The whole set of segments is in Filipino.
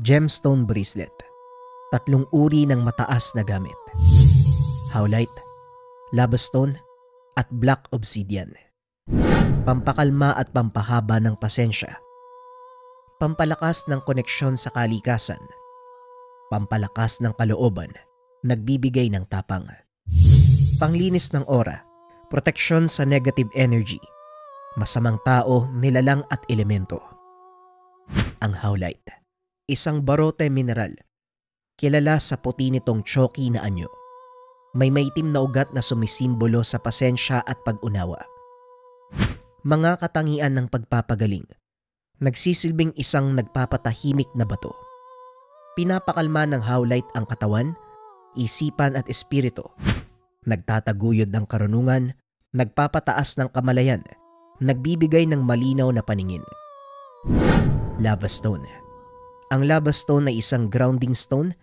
Gemstone bracelet. 3 uri ng mataas na gamit. Howlite, lava stone, at black obsidian. Pampakalma at pampahaba ng pasensya. Pampalakas ng koneksyon sa kalikasan. Pampalakas ng kalooban, nagbibigay ng tapang. Panglinis ng aura, proteksyon sa negative energy, masamang tao, nilalang at elemento. Ang howlite, isang barote mineral, kilala sa puti nitong choky na anyo. May maitim na ugat na sumisimbolo sa pasensya at pag-unawa. Mga katangian ng pagpapagaling, nagsisilbing isang nagpapatahimik na bato. Pinapakalma ng howlite ang katawan, isipan at espiritu. Nagtataguyod ng karunungan, nagpapataas ng kamalayan, nagbibigay ng malinaw na paningin. Lava stone. Ang lava stone ay isang grounding stone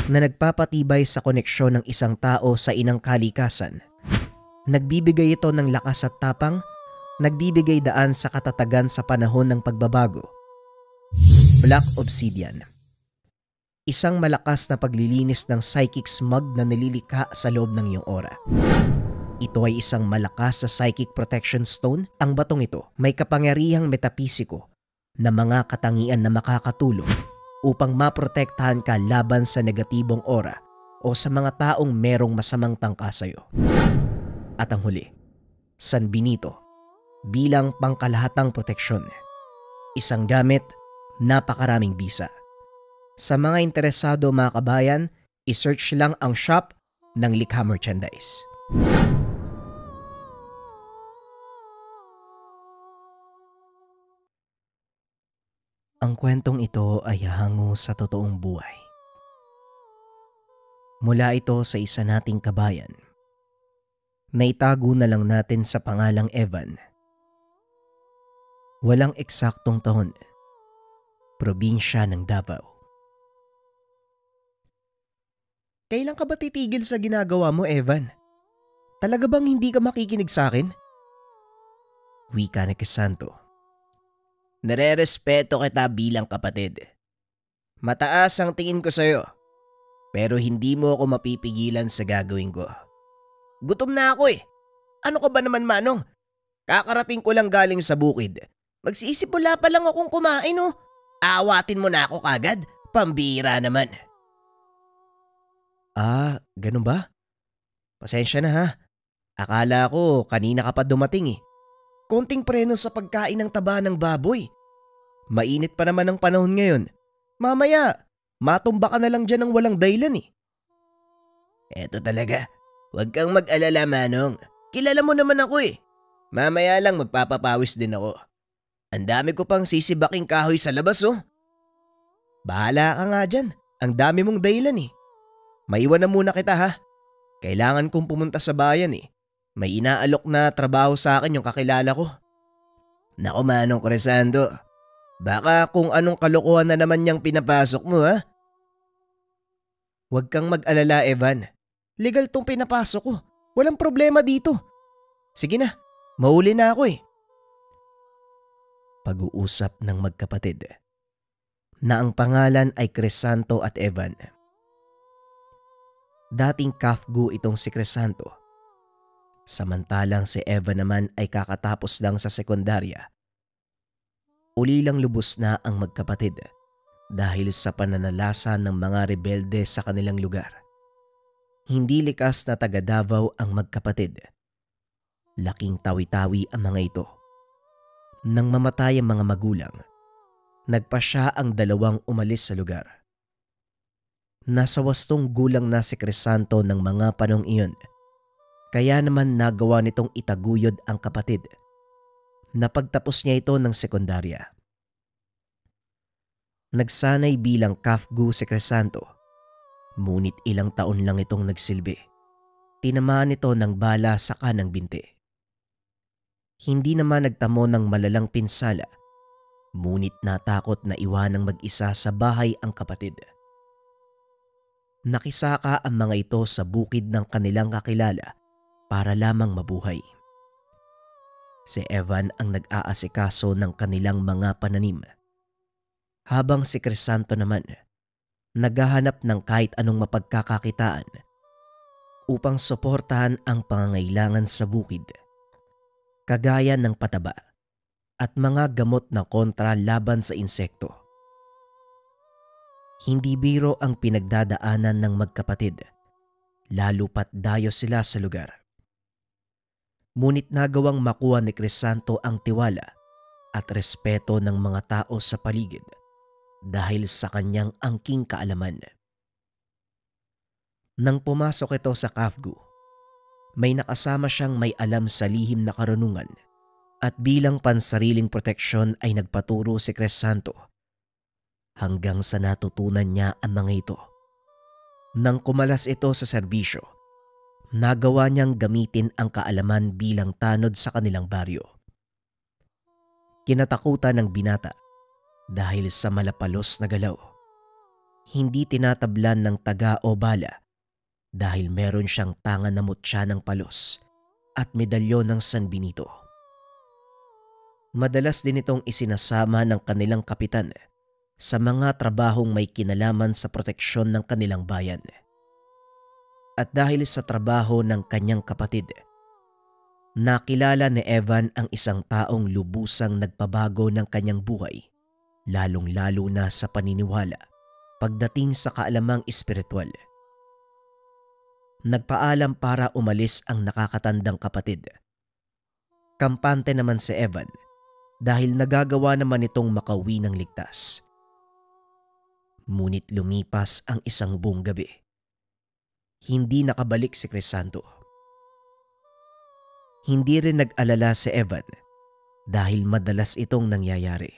na nagpapatibay sa koneksyon ng isang tao sa inang kalikasan. Nagbibigay ito ng lakas at tapang, nagbibigay daan sa katatagan sa panahon ng pagbabago. Black obsidian. Isang malakas na paglilinis ng psychic smog na nililikha sa loob ng iyong aura. Ito ay isang malakas sa psychic protection stone. Ang batong ito may kapangyarihang metapisiko na mga katangian na makakatulong upang maprotektahan ka laban sa negatibong aura o sa mga taong merong masamang tangka sa iyo. At ang huli, San Benito, bilang pangkalahatang proteksyon. Isang gamit, napakaraming bisa. Sa mga interesado mga kabayan, i-search lang ang shop ng Likha Merchandise. Ang kwentong ito ay hango sa totoong buhay. Mula ito sa isa nating kabayan. Naitago na lang natin sa pangalang Evan. Walang eksaktong taon. Probinsya ng Davao. Kailan ka ba titigil sa ginagawa mo, Evan? Talaga bang hindi ka makikinig sa akin? Wika ni Crisanto. Nare-respeto kita bilang kapatid. Mataas ang tingin ko sa'yo, pero hindi mo ako mapipigilan sa gagawin ko. Gutom na ako eh. Ano ka ba naman, Manong? Kakarating ko lang galing sa bukid. Magsisipula pa lang akong kumain oh. Aawatin mo na ako kagad. Pambira naman. Ganun ba? Pasensya na ha. Akala ko kanina ka pa dumating eh. Konting preno sa pagkain ng taba ng baboy. Mainit pa naman ang panahon ngayon. Mamaya, matumba ka na lang dyan ng walang dahilan eh. Eto talaga. Huwag kang mag-alala, Manong. Kilala mo naman ako eh. Mamaya lang magpapapawis din ako. Ang dami ko pang sisibaking kahoy sa labas oh. Bahala ka nga dyan. Ang dami mong dahilan eh. Maiwan na muna kita ha. Kailangan kong pumunta sa bayan eh. May inaalok na trabaho sa akin yung kakilala ko. Naku Manong Crisanto, baka kung anong kalokohan na naman niyang pinapasok mo ha? Huwag kang mag-alala Evan. Legal tong pinapasok ko. Walang problema dito. Sige na, mahuli na ako eh. Pag-uusap ng magkapatid na ang pangalan ay Crisanto at Evan. Dating kafgu itong si Crisanto. Samantalang si Evan naman ay kakatapos lang sa sekundarya. Uli lang lubos na ang magkapatid dahil sa pananalasa ng mga rebelde sa kanilang lugar. Hindi likas na taga Davao ang magkapatid. Laking tawi-tawi ang mga ito. Nang mamatay ang mga magulang, nagpasya ang dalawang umalis sa lugar. Nasa 8 gulang na si Crisanto ng mga panong iyon, kaya naman nagawa nitong itaguyod ang kapatid. Napagtapos niya ito ng sekundarya. Nagsanay bilang kafgu si Crisanto, ngunit ilang taon lang itong nagsilbi. Tinamaan ito ng bala sa kanang binti. Hindi naman nagtamo ng malalang pinsala, ngunit natakot na iwanang mag-isa sa bahay ang kapatid. Nakisaka ang mga ito sa bukid ng kanilang kakilala para lamang mabuhay. Si Evan ang nag-aasikaso ng kanilang mga pananim, Habang si Crisanto naman naghahanap ng kahit anong mapagkakakitaan upang suportahan ang pangangailangan sa bukid, kagaya ng pataba at mga gamot na kontra laban sa insekto. Hindi biro ang pinagdadaanan ng magkapatid, lalo pat dayo sila sa lugar. Ngunit nagawang makuha ni Crisanto ang tiwala at respeto ng mga tao sa paligid dahil sa kanyang angking kaalaman. Nang pumasok ito sa Kafgu, may nakasama siyang may alam sa lihim na karunungan at bilang pansariling proteksyon ay nagpaturo si Crisanto hanggang sa natutunan niya ang mga ito. Nang kumalas ito sa serbisyo, nagawa niyang gamitin ang kaalaman bilang tanod sa kanilang baryo. Kinatakutan ng binata dahil sa malapalos na galaw. Hindi tinatablan ng taga o bala dahil meron siyang tangan na mutya ng palos at medalyon ng San Benito. Madalas din itong isinasama ng kanilang kapitan sa mga trabahong may kinalaman sa proteksyon ng kanilang bayan. At dahil sa trabaho ng kanyang kapatid, nakilala ni Evan ang isang taong lubusang nagpabago ng kanyang buhay, lalong-lalo na sa paniniwala pagdating sa kaalamang espiritual. Nagpaalam para umalis ang nakakatandang kapatid. Kampante naman si Evan dahil nagagawa naman itong makauwi ng ligtas. Ngunit lumipas ang isang buong gabi. Hindi nakabalik si Crisanto. Hindi rin nag-alala si Evan dahil madalas itong nangyayari.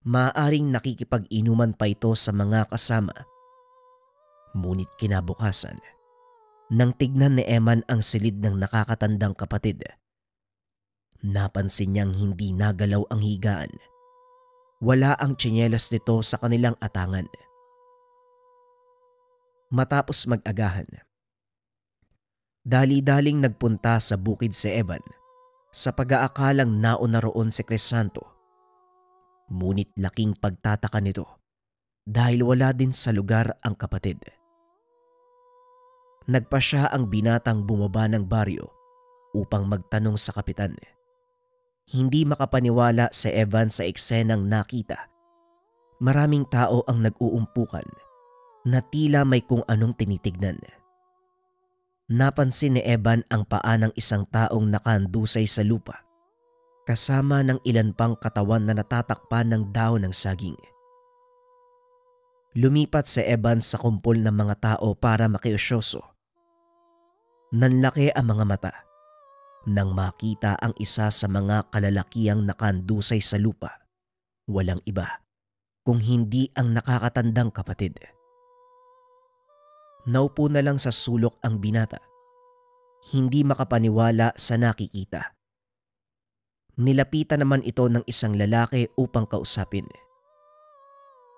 Maaaring nakikipag-inuman pa ito sa mga kasama. Ngunit kinabukasan, nang tignan ni Eman ang silid ng nakakatandang kapatid, napansin niyang hindi nagalaw ang higaan. Wala ang tsinelas nito sa kanilang atangan. Matapos mag-agahan, dali-daling nagpunta sa bukid si Evan sa pag-aakalang nauna roon si Crisanto. Ngunit laking pagtataka nito dahil wala din sa lugar ang kapatid. Nagpa siya ang binatang bumaba ng baryo upang magtanong sa kapitan. Hindi makapaniwala si Evan sa eksenang nakita. Maraming tao ang nag-uumpukan na tila may kung anong tinitignan. Napansin ni Evan ang paa ng isang taong nakandusay sa lupa, kasama ng ilan pang katawan na natatakpan ng dahon ng saging. Lumipat si Evan sa kumpol ng mga tao para makiusyoso. Nanlaki ang mga mata nang makita ang isa sa mga kalalakihang nakandusay sa lupa. Walang iba kung hindi ang nakakatandang kapatid. Naupo na lang sa sulok ang binata. Hindi makapaniwala sa nakikita. Nilapitan naman ito ng isang lalaki upang kausapin.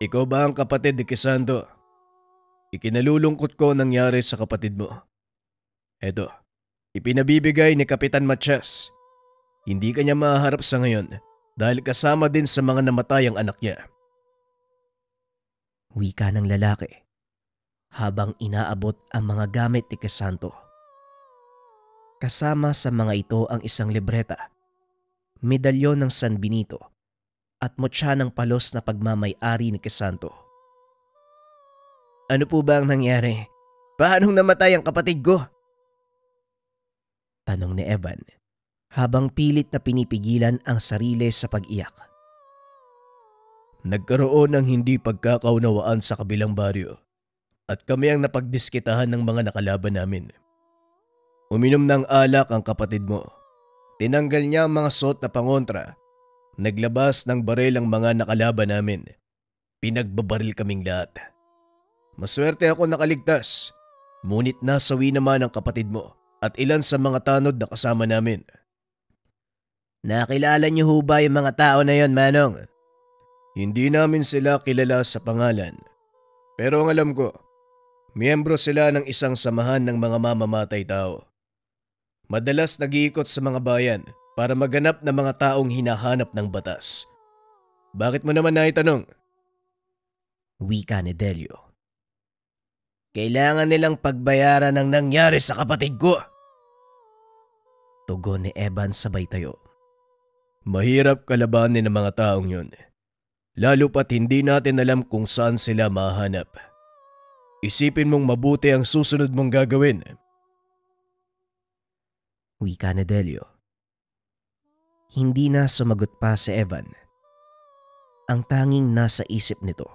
Ikaw ba ang kapatid ni Crisanto? Ikinalulungkot ko nangyari sa kapatid mo. Eto, ipinabibigay ni Kapitan Matias. Hindi kanya maharap sa ngayon dahil kasama din sa mga namatay ang anak niya. Wika ng lalaki habang inaabot ang mga gamit ni Crisanto. Kasama sa mga ito ang isang libreta, medalyon ng San Benito at mutya ng palos na pagmamay-ari ni Crisanto. Ano po ba ang nangyari? Paanong namatay ang kapatid ko? Tanong ni Evan habang pilit na pinipigilan ang sarili sa pag-iyak. Nagkaroon ng hindi pagkakaunawaan sa kabilang baryo at kami ang napagdiskitahan ng mga nakalaban namin. Uminom ng alak ang kapatid mo. Tinanggal niya ang mga suot na pangontra. Naglabas ng baril ang mga nakalaban namin. Pinagbabaril kaming lahat. Maswerte ako nakaligtas. Ngunit nasawi naman ang kapatid mo at ilan sa mga tanod na kasama namin. Nakilala niyo ho ba yung mga tao na yon, Manong? Hindi namin sila kilala sa pangalan. Pero ang alam ko, miyembro sila ng isang samahan ng mga mamamatay tao. Madalas nag-iikot sa mga bayan para maganap ng mga taong hinahanap ng batas. Bakit mo naman naitanong? Wika ni Delio. Kailangan nilang pagbayaran ng nangyari sa kapatid ko. Tugon ni Evan sabay tayo. Mahirap kalabanin ng mga taong yun. Lalo pat hindi natin alam kung saan sila mahanap. Isipin mong mabuti ang susunod mong gagawin. Wika ni Delio. Hindi na sumagot pa si Evan. Ang tanging nasa isip nito,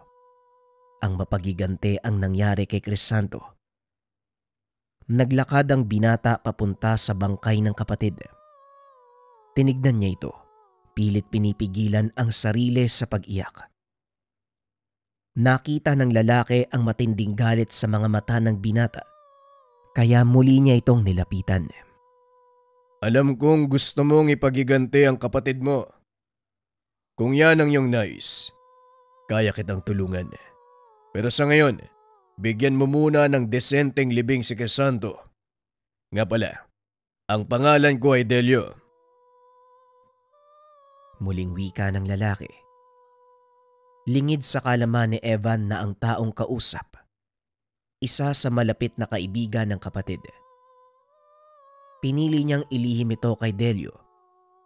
ang mapagigante ang nangyari kay Crisanto. Naglakad ang binata papunta sa bangkay ng kapatid. Tinignan niya ito, pilit pinipigilan ang sarili sa pag-iyak. Nakita ng lalaki ang matinding galit sa mga mata ng binata, kaya muli niya itong nilapitan. Alam kong gusto mong ipagigante ang kapatid mo. Kung yan ang iyong nais, kaya kitang tulungan. Pero sa ngayon, bigyan mo muna ng desenteng libing si Crisanto. Nga pala, ang pangalan ko ay Delio. Muling wika ng lalaki. Lingid sa kalaman ni Evan na ang taong kausap, isa sa malapit na kaibigan ng kapatid. Pinili niyang ilihim ito kay Delio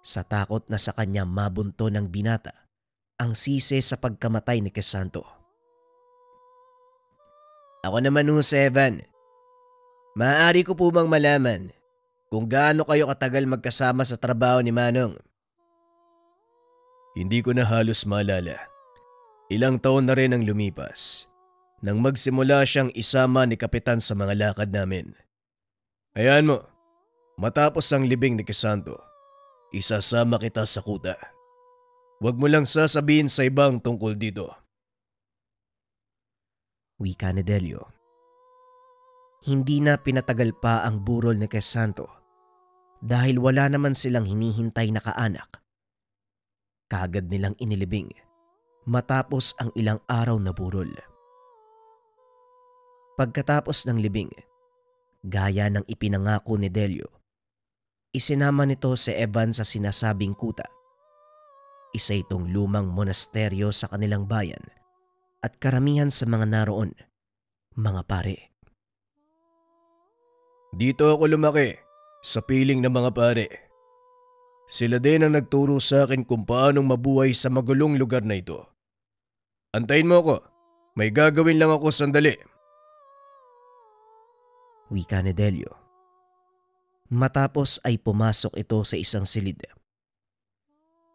sa takot na sa kanya mabunto ng binata ang sisi sa pagkamatay ni Crisanto. Ako naman si Evan. Maaari ko po bang malaman kung gaano kayo katagal magkasama sa trabaho ni Manong? Hindi ko na halos maalala. Ilang taon na rin ang lumipas nang magsimula siyang isama ni Kapitan sa mga lakad namin. Hayaan mo, matapos ang libing ni Crisanto, isasama kita sa kuta. Huwag mo lang sasabihin sa ibang tungkol dito. Wika ni Delio. Hindi na pinatagal pa ang burol ni Crisanto dahil wala naman silang hinihintay na kaanak. Kaagad nilang inilibing matapos ang ilang araw na burol. Pagkatapos ng libing, gaya ng ipinangako ni Delio, isinama nito si Evan sa sinasabing kuta. Isa itong lumang monasteryo sa kanilang bayan at karamihan sa mga naroon, mga pare. Dito ako lumaki, sa piling ng mga pare. Sila din ang nagturo sa akin kung paanong mabuhay sa magulong lugar na ito. Antayin mo ako, may gagawin lang ako sandali. Wika ni Delio. Matapos ay pumasok ito sa isang silid.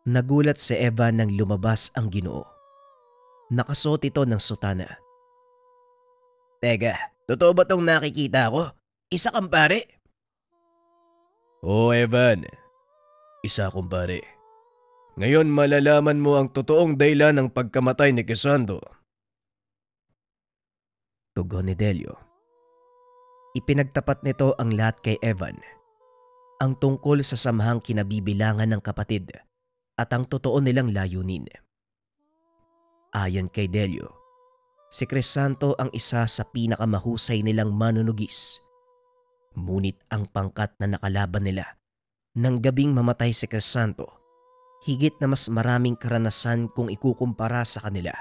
Nagulat si Evan nang lumabas ang Ginoo. Nakasuot ito ng sutana. Teka, totoo ba tong nakikita ko? Isa kang pare? Oo, Evan. Isa akong pare. Ngayon malalaman mo ang totoong dahilan ng pagkamatay ni Crisanto. Tugon ni Delio. Ipinagtapat nito ang lahat kay Evan. Ang tungkol sa samahang kinabibilangan ng kapatid at ang totoo nilang layunin. Ayon kay Delio, si Crisanto ang isa sa pinakamahusay nilang manunugis. Ngunit ang pangkat na nakalaban nila nang gabing mamatay si Crisanto, higit na mas maraming karanasan kung ikukumpara sa kanila.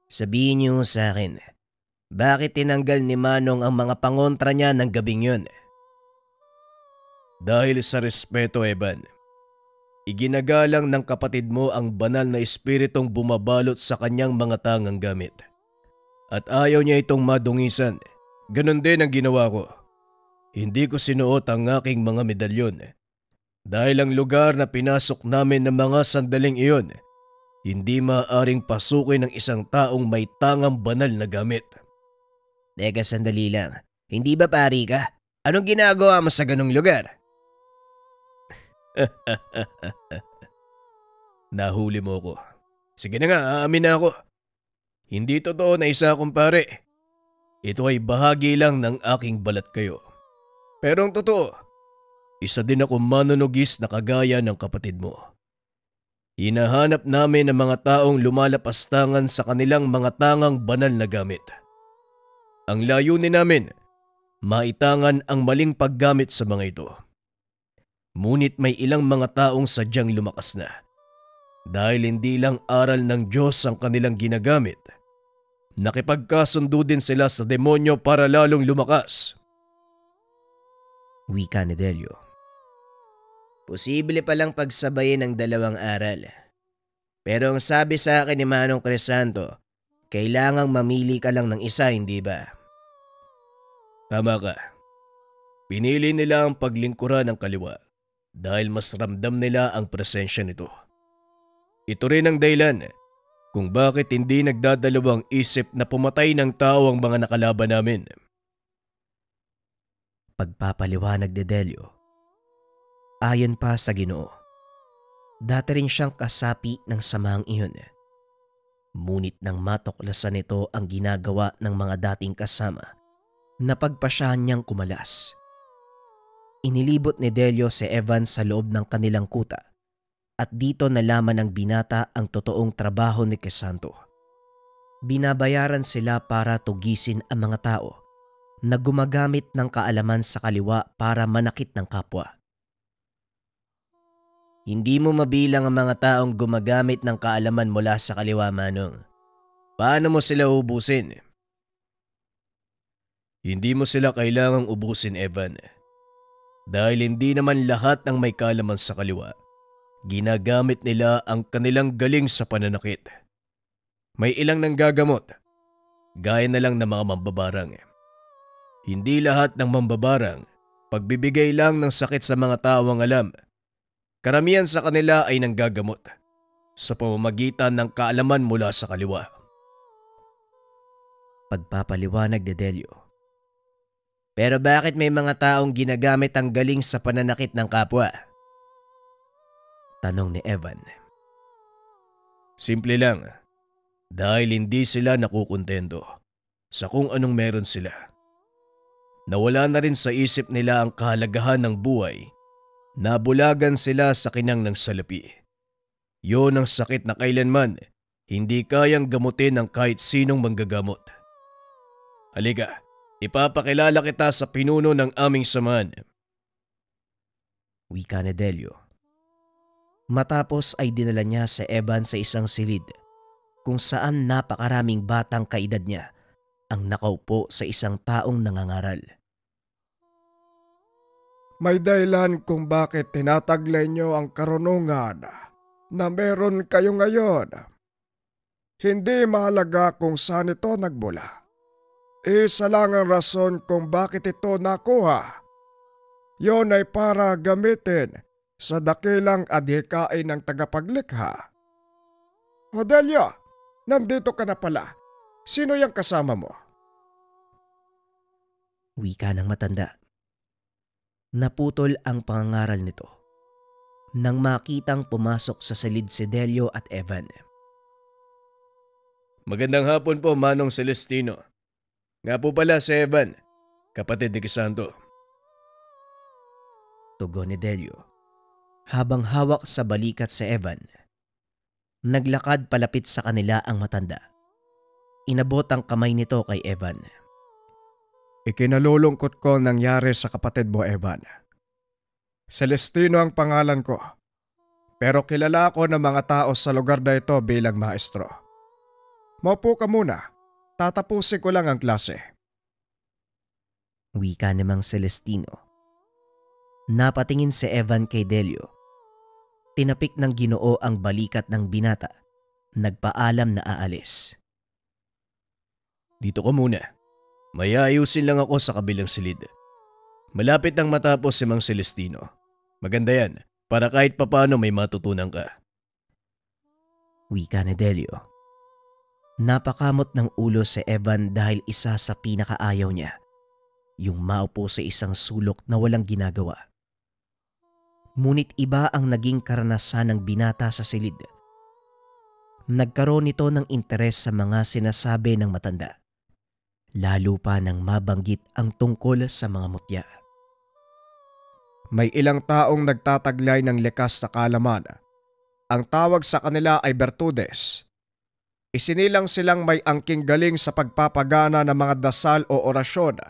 Sabihin niyo sa akin, bakit tinanggal ni Manong ang mga pangontra niya ng gabing yun? Dahil sa respeto, Evan. Iginagalang ng kapatid mo ang banal na espiritong bumabalot sa kanyang mga tangang gamit. At ayaw niya itong madungisan. Ganon din ang ginawa ko. Hindi ko sinuot ang aking mga medalyon. Dahil ang lugar na pinasok namin ng mga sandaling iyon, hindi maaaring pasukin ng isang taong may tangang banal na gamit. Teka, sandali lang. Hindi ba pari ka? Anong ginagawa mo sa ganong lugar? Nahuli mo ko. Sige na nga, aamin na ako. Hindi totoo na isa akong pare. Ito ay bahagi lang ng aking balat kayo. Pero ang totoo, isa din ako manunugis na kagaya ng kapatid mo. Hinahanap namin ang mga taong lumalapastangan sa kanilang mga tangang banal na gamit. Ang layunin namin, maitangan ang maling paggamit sa mga ito. Ngunit may ilang mga taong sadyang lumakas na. Dahil hindi lang aral ng Diyos ang kanilang ginagamit, nakipagkasundo din sila sa demonyo para lalong lumakas. Wika ni Delio. Posible palang pagsabayin ang dalawang aral. Pero ang sabi sa akin ni Manong Crisanto, kailangang mamili ka lang ng isa, hindi ba? Tama ka. Pinili nila ang paglingkuran ng kaliwa dahil mas ramdam nila ang presensya nito. Ito rin ang dahilan kung bakit hindi nagdadalawang isip na pumatay ng tao ang mga nakalaban namin. Pagpapaliwanag ni Delio. Ayon pa sa Ginoo, dati rin siyang kasapi ng samahang iyon. Ngunit nang matuklasan nito ang ginagawa ng mga dating kasama, napagpasyahan niyang kumalas. Inilibot ni Delio si Evan sa loob ng kanilang kuta at dito nalaman ng binata ang totoong trabaho ni Crisanto. Binabayaran sila para tugisin ang mga tao na gumagamit ng kaalaman sa kaliwa para manakit ng kapwa. Hindi mo mabilang ang mga taong gumagamit ng kaalaman mula sa kaliwa, Manong. Paano mo sila ubusin? Hindi mo sila kailangang ubusin, Evan. Dahil hindi naman lahat ng may kaalaman sa kaliwa, ginagamit nila ang kanilang galing sa pananakit. May ilang nanggagamot, gaya na lang ng mga mambabarang. Hindi lahat ng mambabarang, pagbibigay lang ng sakit sa mga tao ang alam. Karamihan sa kanila ay nanggagamot sa pamamagitan ng kaalaman mula sa kaliwa. Pagpapaliwanag ni Delio. Pero bakit may mga taong ginagamit ang galing sa pananakit ng kapwa? Tanong ni Evan. Simple lang, dahil hindi sila nakukontento sa kung anong meron sila. Nawala na rin sa isip nila ang kahalagahan ng buhay. Nabulagan sila sa kinang ng salapi. Yon ang sakit na kailanman hindi kayang gamutin ng kahit sinong manggagamot. Halika, ipapakilala kita sa pinuno ng aming samahan. Wika ni Delio. Matapos ay dinala niya si Evan sa isang silid kung saan napakaraming batang kaedad niya ang nakaupo sa isang taong nangangaral. May dahilan kung bakit tinataglay niyo ang karunungan na meron kayo ngayon. Hindi mahalaga kung saan ito nagmula. Isa lang ang rason kung bakit ito nakuha. Yon ay para gamitin sa dakilang adhikain ng tagapaglikha. Odelia, nandito ka na pala. Sino yung kasama mo? Wika ng matanda. Naputol ang pangangaral nito nang makitang pumasok sa silid si Delio at Evan. Magandang hapon po, Manong Celestino. Nga po pala si Evan, kapatid ni Crisanto. Tugon ni Delio habang hawak sa balikat si Evan. Naglakad palapit sa kanila ang matanda. Inabot ang kamay nito kay Evan. Ikinalulungkot ko nangyari sa kapatid mo, Evan. Celestino ang pangalan ko, pero kilala ko ng mga tao sa lugar na ito bilang maestro. Maupo ka muna, tatapusin ko lang ang klase. Wika ni Mang Celestino. Napatingin si Evan kay Delio. Tinapik ng Ginoo ang balikat ng binata. Nagpaalam na aalis. Dito ka muna. May ayusin lang ako sa kabilang silid. Malapit nang matapos si Mang Celestino. Maganda yan, para kahit papano may matutunan ka. Wika ni Delio. Napakamot ng ulo si Evan dahil isa sa pinakaayaw niya, yung maupo sa isang sulok na walang ginagawa. Ngunit iba ang naging karanasan ng binata sa silid. Nagkaroon nito ng interes sa mga sinasabi ng matanda. Lalo pa nang mabanggit ang tungkol sa mga mutya. May ilang taong nagtataglay ng likas na kaalaman. Ang tawag sa kanila ay bertudes. Isinilang silang may angking galing sa pagpapagana ng mga dasal o orasyon.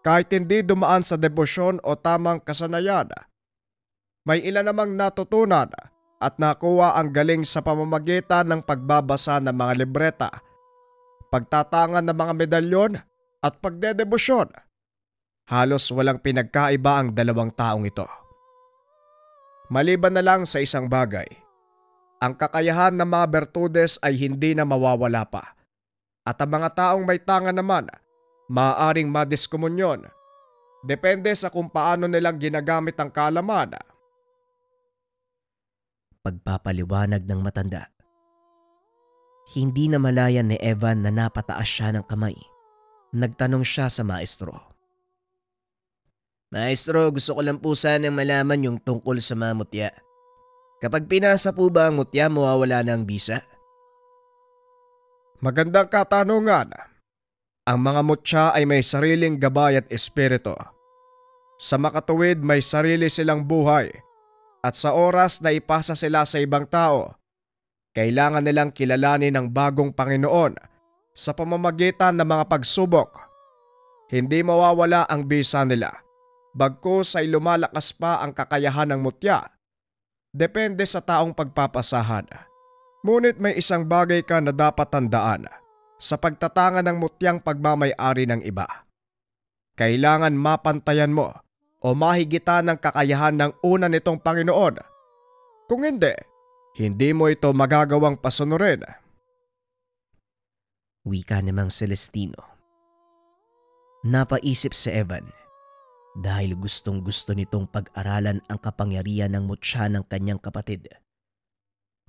Kahit hindi dumaan sa debosyon o tamang kasanayan. May ilan namang natutunan at nakuha ang galing sa pamamagitan ng pagbabasa ng mga libreta, pagtatangan ng mga medalyon at pagdedebosyon. Halos walang pinagkaiba ang dalawang taong ito. Maliban na lang sa isang bagay, ang kakayahan ng mga bertudes ay hindi na mawawala pa at ang mga taong may tangan naman maaaring madiskomunyon. Depende sa kung paano nilang ginagamit ang kaalaman. Pagpapaliwanag ng matanda. Hindi na malaya ni Evan na napataas siya ng kamay. Nagtanong siya sa maestro. Maestro, gusto ko lang po sanang malaman yung tungkol sa mga mutya. Kapag pinasa po ba ang mutya, mawawala na ang bisa? Magandang katanungan. Ang mga mutya ay may sariling gabay at espiritu. Sa makatuwid may sarili silang buhay at sa oras na ipasa sila sa ibang tao, kailangan nilang kilalanin ang bagong Panginoon sa pamamagitan ng mga pagsubok. Hindi mawawala ang bisa nila, bagkus ay lumalakas pa ang kakayahan ng mutya. Depende sa taong pagpapasahan. Ngunit may isang bagay ka na dapat tandaan sa pagtatangan ng mutyang pagmamay-ari ng iba. Kailangan mapantayan mo o mahigitan ng kakayahan ng una nitong Panginoon. Kung hindi mo ito magagawang pasunurin. Wika ni Mang Celestino. Napaisip si Evan dahil gustong-gusto nitong pag-aralan ang kapangyarihan ng mutya ng kanyang kapatid.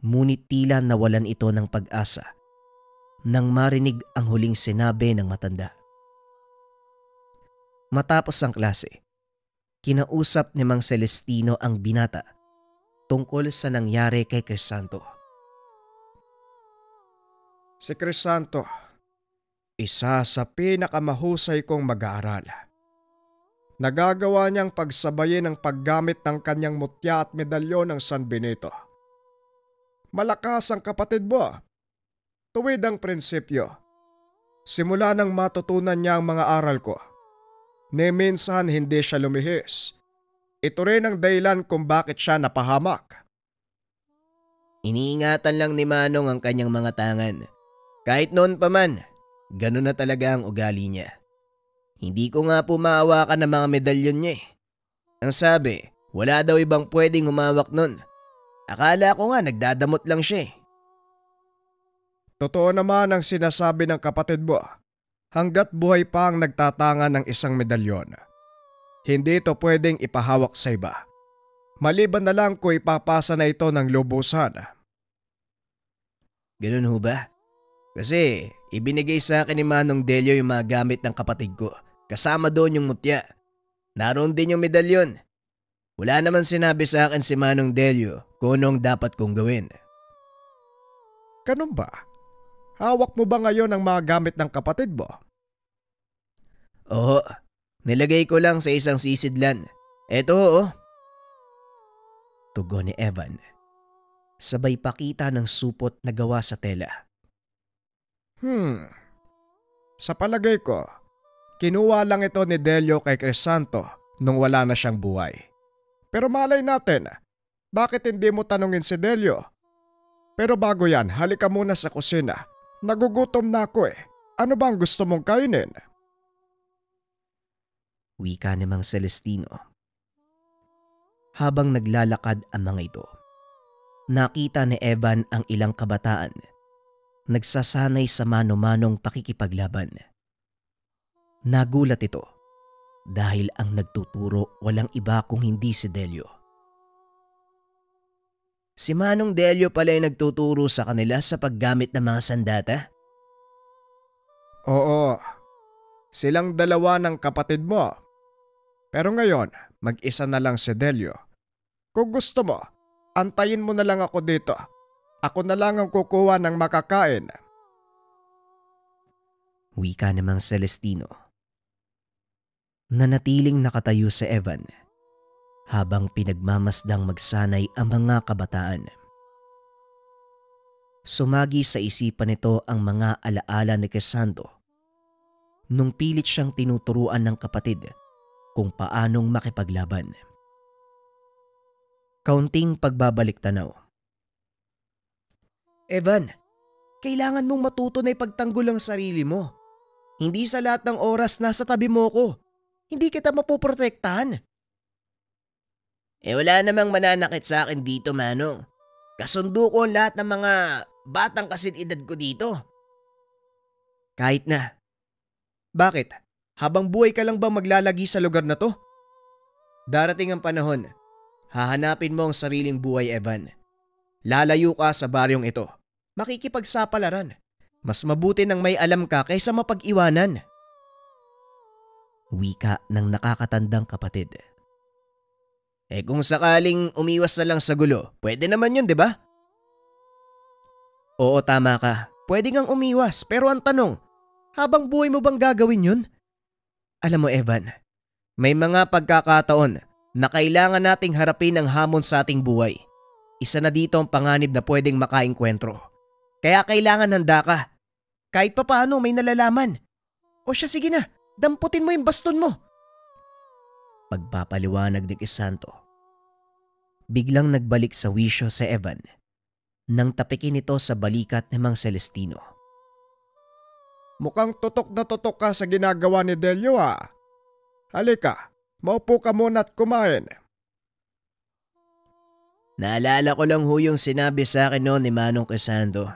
Ngunit tila nawalan ito ng pag-asa nang marinig ang huling sinabi ng matanda. Matapos ang klase, kinausap ni Mang Celestino ang binata tungkol sa nangyari kay Crisanto. Si Crisanto, isa sa pinakamahusay kong mag-aaral. Nagagawa niyang pagsabayin ang paggamit ng kanyang mutya at medalyon ng San Benito. Malakas ang kapatid mo. Tuwid ang prinsipyo. Simula nang matutunan niya ang mga aral ko, ni minsan hindi siya lumihis. Ito rin ang dahilan kung bakit siya napahamak. Iniingatan lang ni Manong ang kanyang mga tangan. Kahit noon pa man, ganun na talaga ang ugali niya. Hindi ko nga po maawakan ng mga medalyon niya eh. Ang sabi, wala daw ibang pwedeng humawak nun. Akala ko nga nagdadamot lang siya eh. Totoo naman ang sinasabi ng kapatid mo. Hanggat buhay pa ang nagtatangan ng isang medalyon, hindi ito pwedeng ipahawak sa iba. Maliban na lang kung ipapasa na ito ng lubusan. Ganun ho ba? Kasi ibinigay sa akin ni Manong Delio yung mga gamit ng kapatid ko. Kasama doon yung mutya. Naroon din yung medalyon. Wala naman sinabi sa akin si Manong Delio kung anong dapat kong gawin. Ganun ba? Hawak mo ba ngayon ang mga gamit ng kapatid mo? Oo, nilagay ko lang sa isang sisidlan. Eto oo. Tugon ni Evan. Sabay pakita ng supot na gawa sa tela. Sa palagay ko, kinuha lang ito ni Delio kay Crisanto nung wala na siyang buhay. Pero malay natin, bakit hindi mo tanungin si Delio? Pero bago yan, halika muna sa kusina. Nagugutom na ako eh. Ano bang gusto mong kainin? Wika ni Mang Celestino. Habang naglalakad ang mga ito, nakita ni Evan ang ilang kabataan nagsasanay sa mano-manong pakikipaglaban. Nagulat ito dahil ang nagtuturo walang iba kung hindi si Delio. Si Manong Delio pala ay nagtuturo sa kanila sa paggamit ng mga sandata? Oo, silang dalawa ng kapatid mo. Pero ngayon, mag-isa na lang si Delio. Kung gusto mo, antayin mo na lang ako dito. Ako na lang ang kukuha ng makakain. Wika ni Mang Celestino. Nanatiling nakatayo si Evan habang pinagmamasdang magsanay ang mga kabataan. Sumagi sa isipan nito ang mga alaala ni Crisanto nung pilit siyang tinuturuan ng kapatid kung paanong makipaglaban. Kaunting pagbabalik tanaw, Evan, kailangan mong matuto na ipagtanggol ang sarili mo. Hindi sa lahat ng oras nasa tabi mo ko. Hindi kita mapoprotektahan. Wala namang mananakit sa akin dito, Manong. Kasundo ko ang lahat ng mga batang kasing edad ko dito. Kahit na. Bakit? Habang buhay ka lang ba maglalagi sa lugar na to? Darating ang panahon, hahanapin mo ang sariling buhay, Evan. Lalayo ka sa baryong ito. Makikipagsapalaran. Mas mabuti nang may alam ka kaysa mapag-iwanan. Wika ng nakakatandang kapatid. Kung sakaling umiwas na lang sa gulo, pwede naman yun, di ba? Oo, tama ka. Pwede kang umiwas, pero ang tanong, habang buhay mo bang gagawin yun? Alam mo, Evan, may mga pagkakataon na kailangan nating harapin ang hamon sa ating buhay. Isa na dito ang panganib na pwedeng makaengkwentro. Kaya kailangan handa ka. Kahit papaano may nalalaman. O siya, sige na, damputin mo yung baston mo. Pagpapaliwanag ni Crisanto. Biglang nagbalik sa wisyo si Evan nang tapikin ito sa balikat ni Mang Celestino. Mukhang tutok na tutok ka sa ginagawa ni Delio Halika, maupo ka muna at kumain. Naalala ko lang yung sinabi sa akin noon ni Manong Crisanto.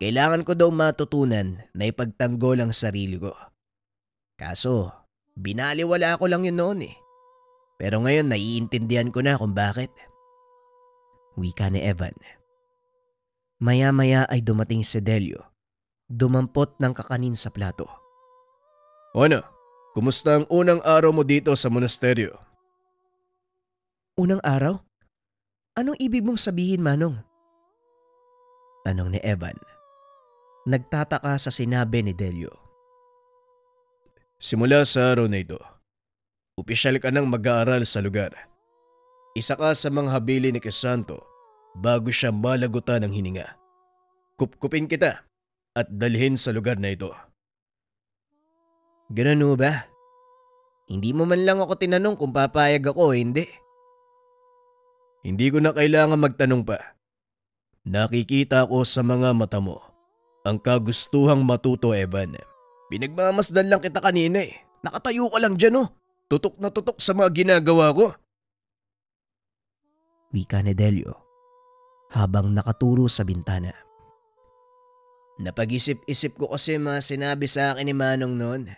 Kailangan ko daw matutunan na ipagtanggol ang sarili ko. Kaso, binaliwala ko lang yun noon Pero ngayon naiintindihan ko na kung bakit. Wika ni Evan. Maya-maya ay dumating si Delio. Dumampot ng kakanin sa plato. Ano? Kumusta ang unang araw mo dito sa monasteryo? Unang araw? Anong ibig mong sabihin, Manong? Tanong ni Evan. Nagtataka sa sinabi ni Delio. Simula sa araw na ito, opisyal ka nang mag-aaral sa lugar. Isa ka sa mga habili ni Crisanto bago siya malagutan ng hininga. Kupkupin kita at dalhin sa lugar na ito. Ganun ba? Hindi mo man lang ako tinanong kung papayag ako o hindi. Hindi ko na kailangan magtanong pa. Nakikita ko sa mga mata mo ang kagustuhang matuto, Evan. Pinagmamasdan lang kita kanina Nakatayo ka lang dyan Tutok na tutok sa mga ginagawa ko. Wika ni Delio habang nakaturo sa bintana. Napag-isip-isip ko kasi mga sinabi sa akin ni Manong noon.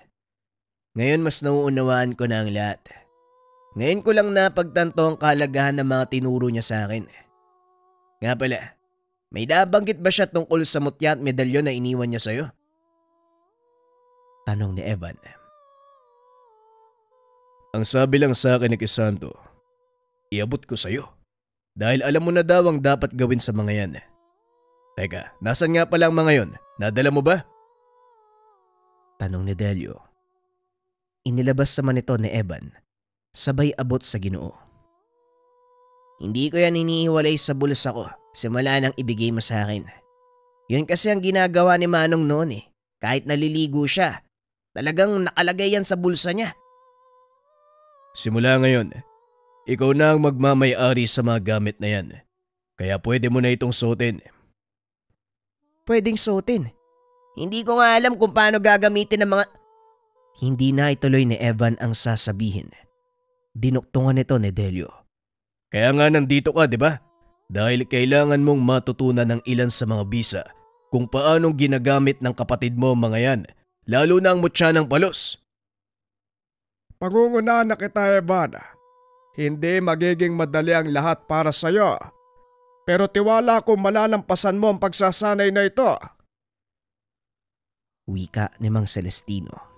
Ngayon mas nauunawaan ko na ang lahat. Ngayon ko lang napagtanto ang kahalagahan ng mga tinuro niya sa akin. Nga pala, may nabanggit ba siya tungkol sa mutya at medalyon na iniwan niya sa'yo? Tanong ni Evan. Ang sabi lang sa akin ni Crisanto, iabot ko sa'yo. Dahil alam mo na daw ang dapat gawin sa mga yan. Teka, nasan nga pala ang mga yon? Nadala mo ba? Tanong ni Delio. Inilabas naman ito ni Evan, sabay abot sa Ginoo. Hindi ko yan hinihiwalay sa bulsa ko, simula nang ibigay mo sa akin. Yun kasi ang ginagawa ni Manong noon Kahit naliligo siya, talagang nakalagay yan sa bulsa niya. Simula ngayon, ikaw na ang magmamay-ari sa mga gamit na yan. Kaya pwede mo na itong suotin. Pwedeng suotin? Hindi ko nga alam kung paano gagamitin ng mga... Hindi na ituloy ni Evan ang sasabihin. Dinuktungan ito ni Delio. Kaya nga nandito ka, di ba? Dahil kailangan mong matutunan ng ilan sa mga bisa kung paanong ginagamit ng kapatid mo mga yan, lalo na ang mutya ng palos. Pangungunahan na kita, Evan. Hindi magiging madali ang lahat para sa'yo. Pero tiwala ko malalampasan mo ang pagsasanay na ito. Wika ni Mang Celestino.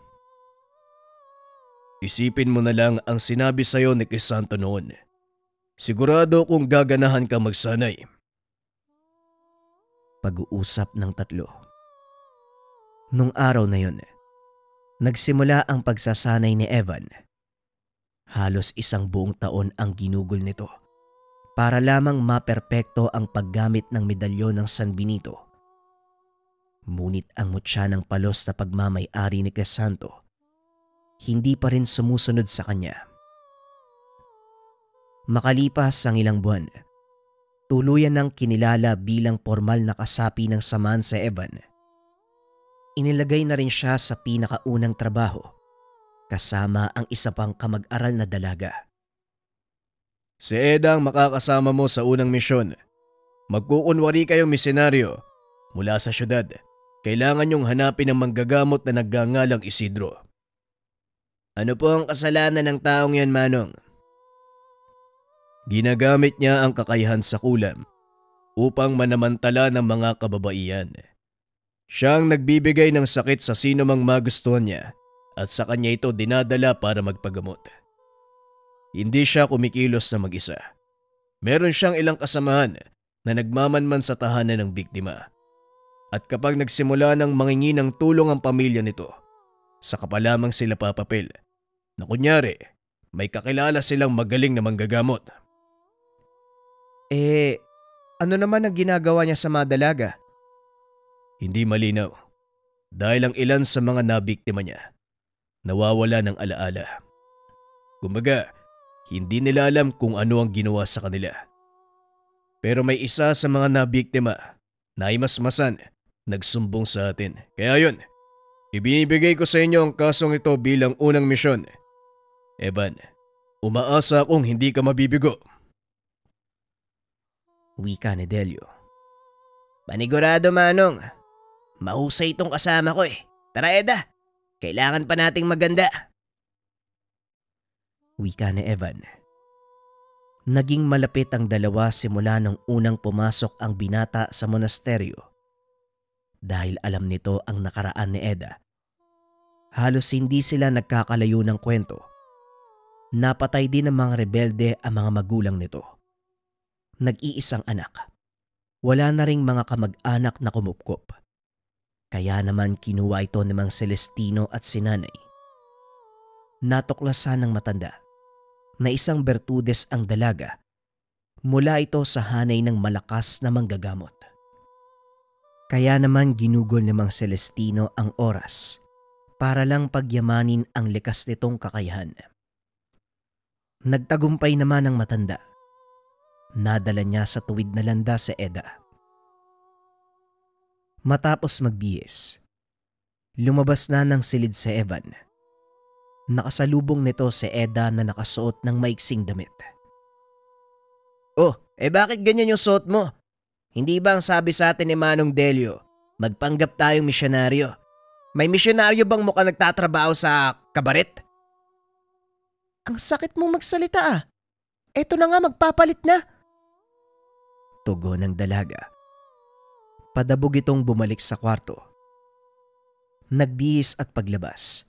Isipin mo na lang ang sinabi sa'yo ni Crisanto noon. Sigurado kung gaganahan ka magsanay. Pag-uusap ng tatlo. Nung araw na yun, nagsimula ang pagsasanay ni Evan. Halos isang buong taon ang ginugol nito para lamang maperpekto ang paggamit ng medalyon ng San Benito. Ngunit ang mutya ng palos na pagmamay-ari ni Crisanto hindi pa rin sumusunod sa kanya. Makalipas ang ilang buwan, tuluyan ng kinilala bilang formal na kasapi ng samahan sa Evan, inilagay na rin siya sa pinakaunang trabaho kasama ang isa pang kamag-aral na dalaga. Si Eda ang makakasama mo sa unang misyon. Magkukunwari kayong misenaryo mula sa syudad. Kailangan niyong hanapin ang manggagamot na nagngangalang Isidro. Ano po ang kasalanan ng taong yan, Manong? Ginagamit niya ang kakayahan sa kulam upang manamantala ng mga kababaihan. Siya ang nagbibigay ng sakit sa sino mang magustuhan niya at sa kanya ito dinadala para magpagamot. Hindi siya kumikilos na mag-isa. Meron siyang ilang kasamahan na nagmamanman sa tahanan ng biktima. At kapag nagsimula ng mangingi ng tulong ang pamilya nito, saka pa lamang sila papapil na kunyari may kakilala silang magaling na manggagamot. Ano naman ang ginagawa niya sa mga dalaga? Hindi malinaw dahil ang ilan sa mga nabiktima niya nawawala ng alaala. Kumbaga, hindi nila alam kung ano ang ginawa sa kanila. Pero may isa sa mga nabiktima na ay masmasan nagsumbong sa atin. Kaya yun, ibinibigay ko sa inyo ang kasong ito bilang unang misyon. Evan, umaasa akong hindi ka mabibigo. Wika ni Delio. Panigurado, Manong. Mahusay itong kasama ko eh. Tara, Eda. Kailangan pa nating maganda. Wika ni Evan. Naging malapit ang dalawa simula nung unang pumasok ang binata sa monasteryo. Dahil alam nito ang nakaraan ni Eda. Halos hindi sila nagkakalayo ng kwento. Napatay din ng mga rebelde ang mga magulang nito. Nag-iisang anak. Wala na ring mga kamag-anak na kumupkop. Kaya naman kinuha ito ni Mang Celestino at si Nanay. Natuklasan ng matanda na isang bertudes ang dalaga mula ito sa hanay ng malakas na manggagamot. Kaya naman ginugol ni Mang Celestino ang oras para lang pagyamanin ang likas nitong kakayahan. Nagtagumpay naman ang matanda. Nadala niya sa tuwid na landas si Eda. Matapos magbihis, lumabas na ng silid si Evan. Nakasalubong nito si Eda na nakasuot ng maiksing damit. Bakit ganyan yung suot mo? Hindi ba ang sabi sa atin ni Manong Delio, magpanggap tayong misyonaryo? May misyonaryo bang mukhang nagtatrabaho sa kabaret? Ang sakit mong magsalita ah. Eto na nga magpapalit na. Tugon ng dalaga. Padabog itong bumalik sa kwarto. Nagbihis at paglabas.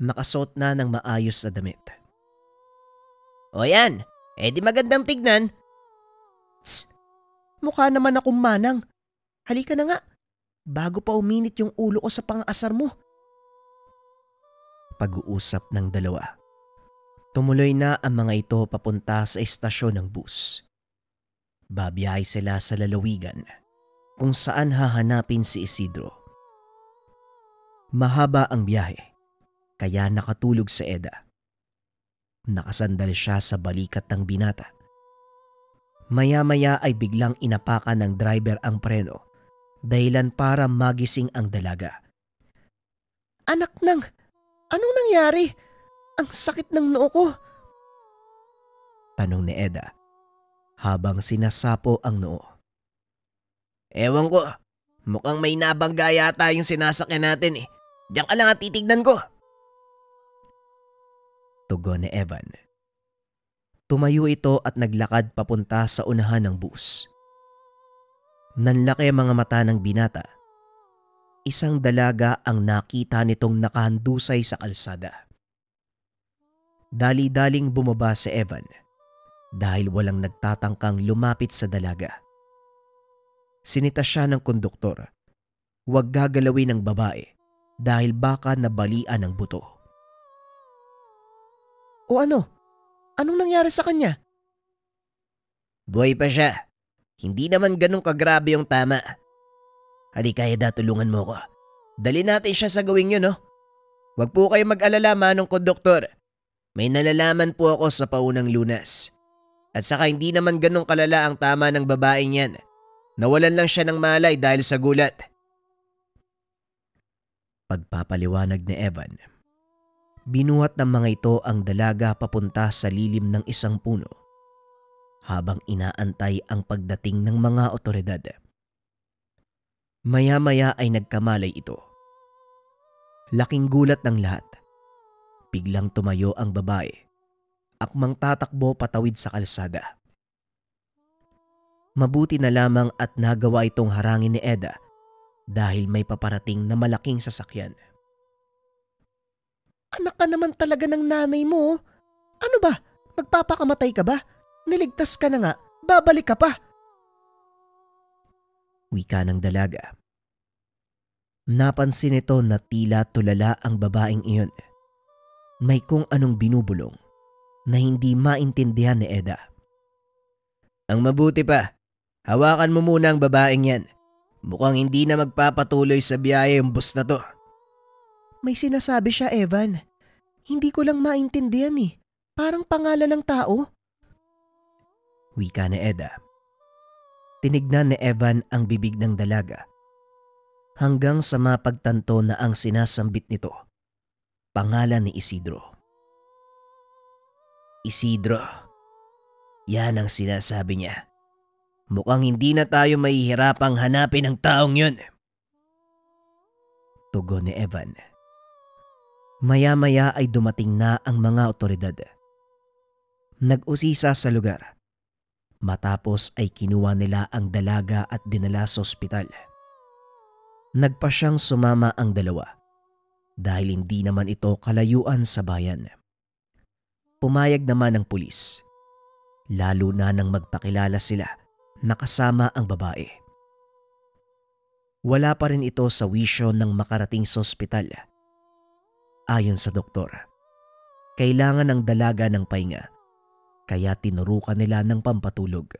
Nakasuot na ng maayos na damit. O yan, di magandang tignan. Tss! Mukha naman akong manang. Halika na nga. Bago pa uminit yung ulo ko sa pang-asar mo. Pag-uusap ng dalawa. Tumuloy na ang mga ito papunta sa istasyon ng bus. Babiyahe sila sa lalawigan kung saan hahanapin si Isidro. Mahaba ang biyahe, kaya nakatulog si Eda. Nakasandal siya sa balikat ng binata. Maya-maya ay biglang inapakan ng driver ang preno, dahilan para magising ang dalaga. Anak nang, anong nangyari? Ang sakit ng noo ko. Tanong ni Eda habang sinasapo ang noo. Ewan ko, mukhang may nabangga yata yung sinasakyan natin eh. Diyan ka lang at titignan ko. Tugon ni Evan. Tumayo ito at naglakad papunta sa unahan ng bus. Nanlaki ang mga mata ng binata. Isang dalaga ang nakita nitong nakahandusay sa kalsada. Dali-daling bumaba si Evan dahil walang nagtatangkang lumapit sa dalaga. Sinita siya ng konduktor. Huwag gagalawin ng babae dahil baka nabalian ng buto. O ano? Anong nangyari sa kanya? Buhay pa siya. Hindi naman ganun kagrabe yung tama. Halika, Eda, tulungan mo ko. Dali natin siya sa gawing yun, no? Huwag po kayo mag-alala, Manong Konduktor. May nalalaman po ako sa paunang lunas. At saka hindi naman ganun kalala ang tama ng babaeng yan. Nawalan lang siya ng malay dahil sa gulat. Pagpapaliwanag ni Evan, binuhat ng mga ito ang dalaga papunta sa lilim ng isang puno habang inaantay ang pagdating ng mga otoridad. Maya-maya ay nagkamalay ito. Laking gulat ng lahat. Biglang tumayo ang babae, akmang tatakbo patawid sa kalsada. Mabuti na lamang at nagawa itong harangin ni Eda dahil may paparating na malaking sasakyan. Anak ka naman talaga ng nanay mo. Ano ba? Magpapakamatay ka ba? Niligtas ka na nga, babalik ka pa. Wika ng dalaga. Napansin ito na tila tulala ang babaeng iyon. May kung anong binubulong na hindi maintindihan ni Eda. Ang mabuti pa, hawakan mo muna ang babaeng yan. Mukhang hindi na magpapatuloy sa biyaya yung bus na to. May sinasabi siya, Evan. Hindi ko lang maintindihan eh. Parang pangalan ng tao. Wika ni Eda. Tinignan ni Evan ang bibig ng dalaga hanggang sa mapagtanto na ang sinasambit nito, pangalan ni Isidro. Isidro, yan ang sinasabi niya. Mukhang hindi na tayo mahihirapang hanapin ang taong yun. Tugon ni Evan. Maya-maya ay dumating na ang mga otoridad. Nag-usisa sa lugar. Matapos ay kinuha nila ang dalaga at dinala sa ospital. Nagpa siyang sumama ang dalawa dahil hindi naman ito kalayuan sa bayan. Pumayag naman ang pulis, lalo na nang magpakilala sila na kasama ang babae. Wala pa rin ito sa wisyo ng makarating sa ospital. Ayon sa doktor, kailangan ng dalaga ng pahinga kaya tinurukan nila ng pampatulog.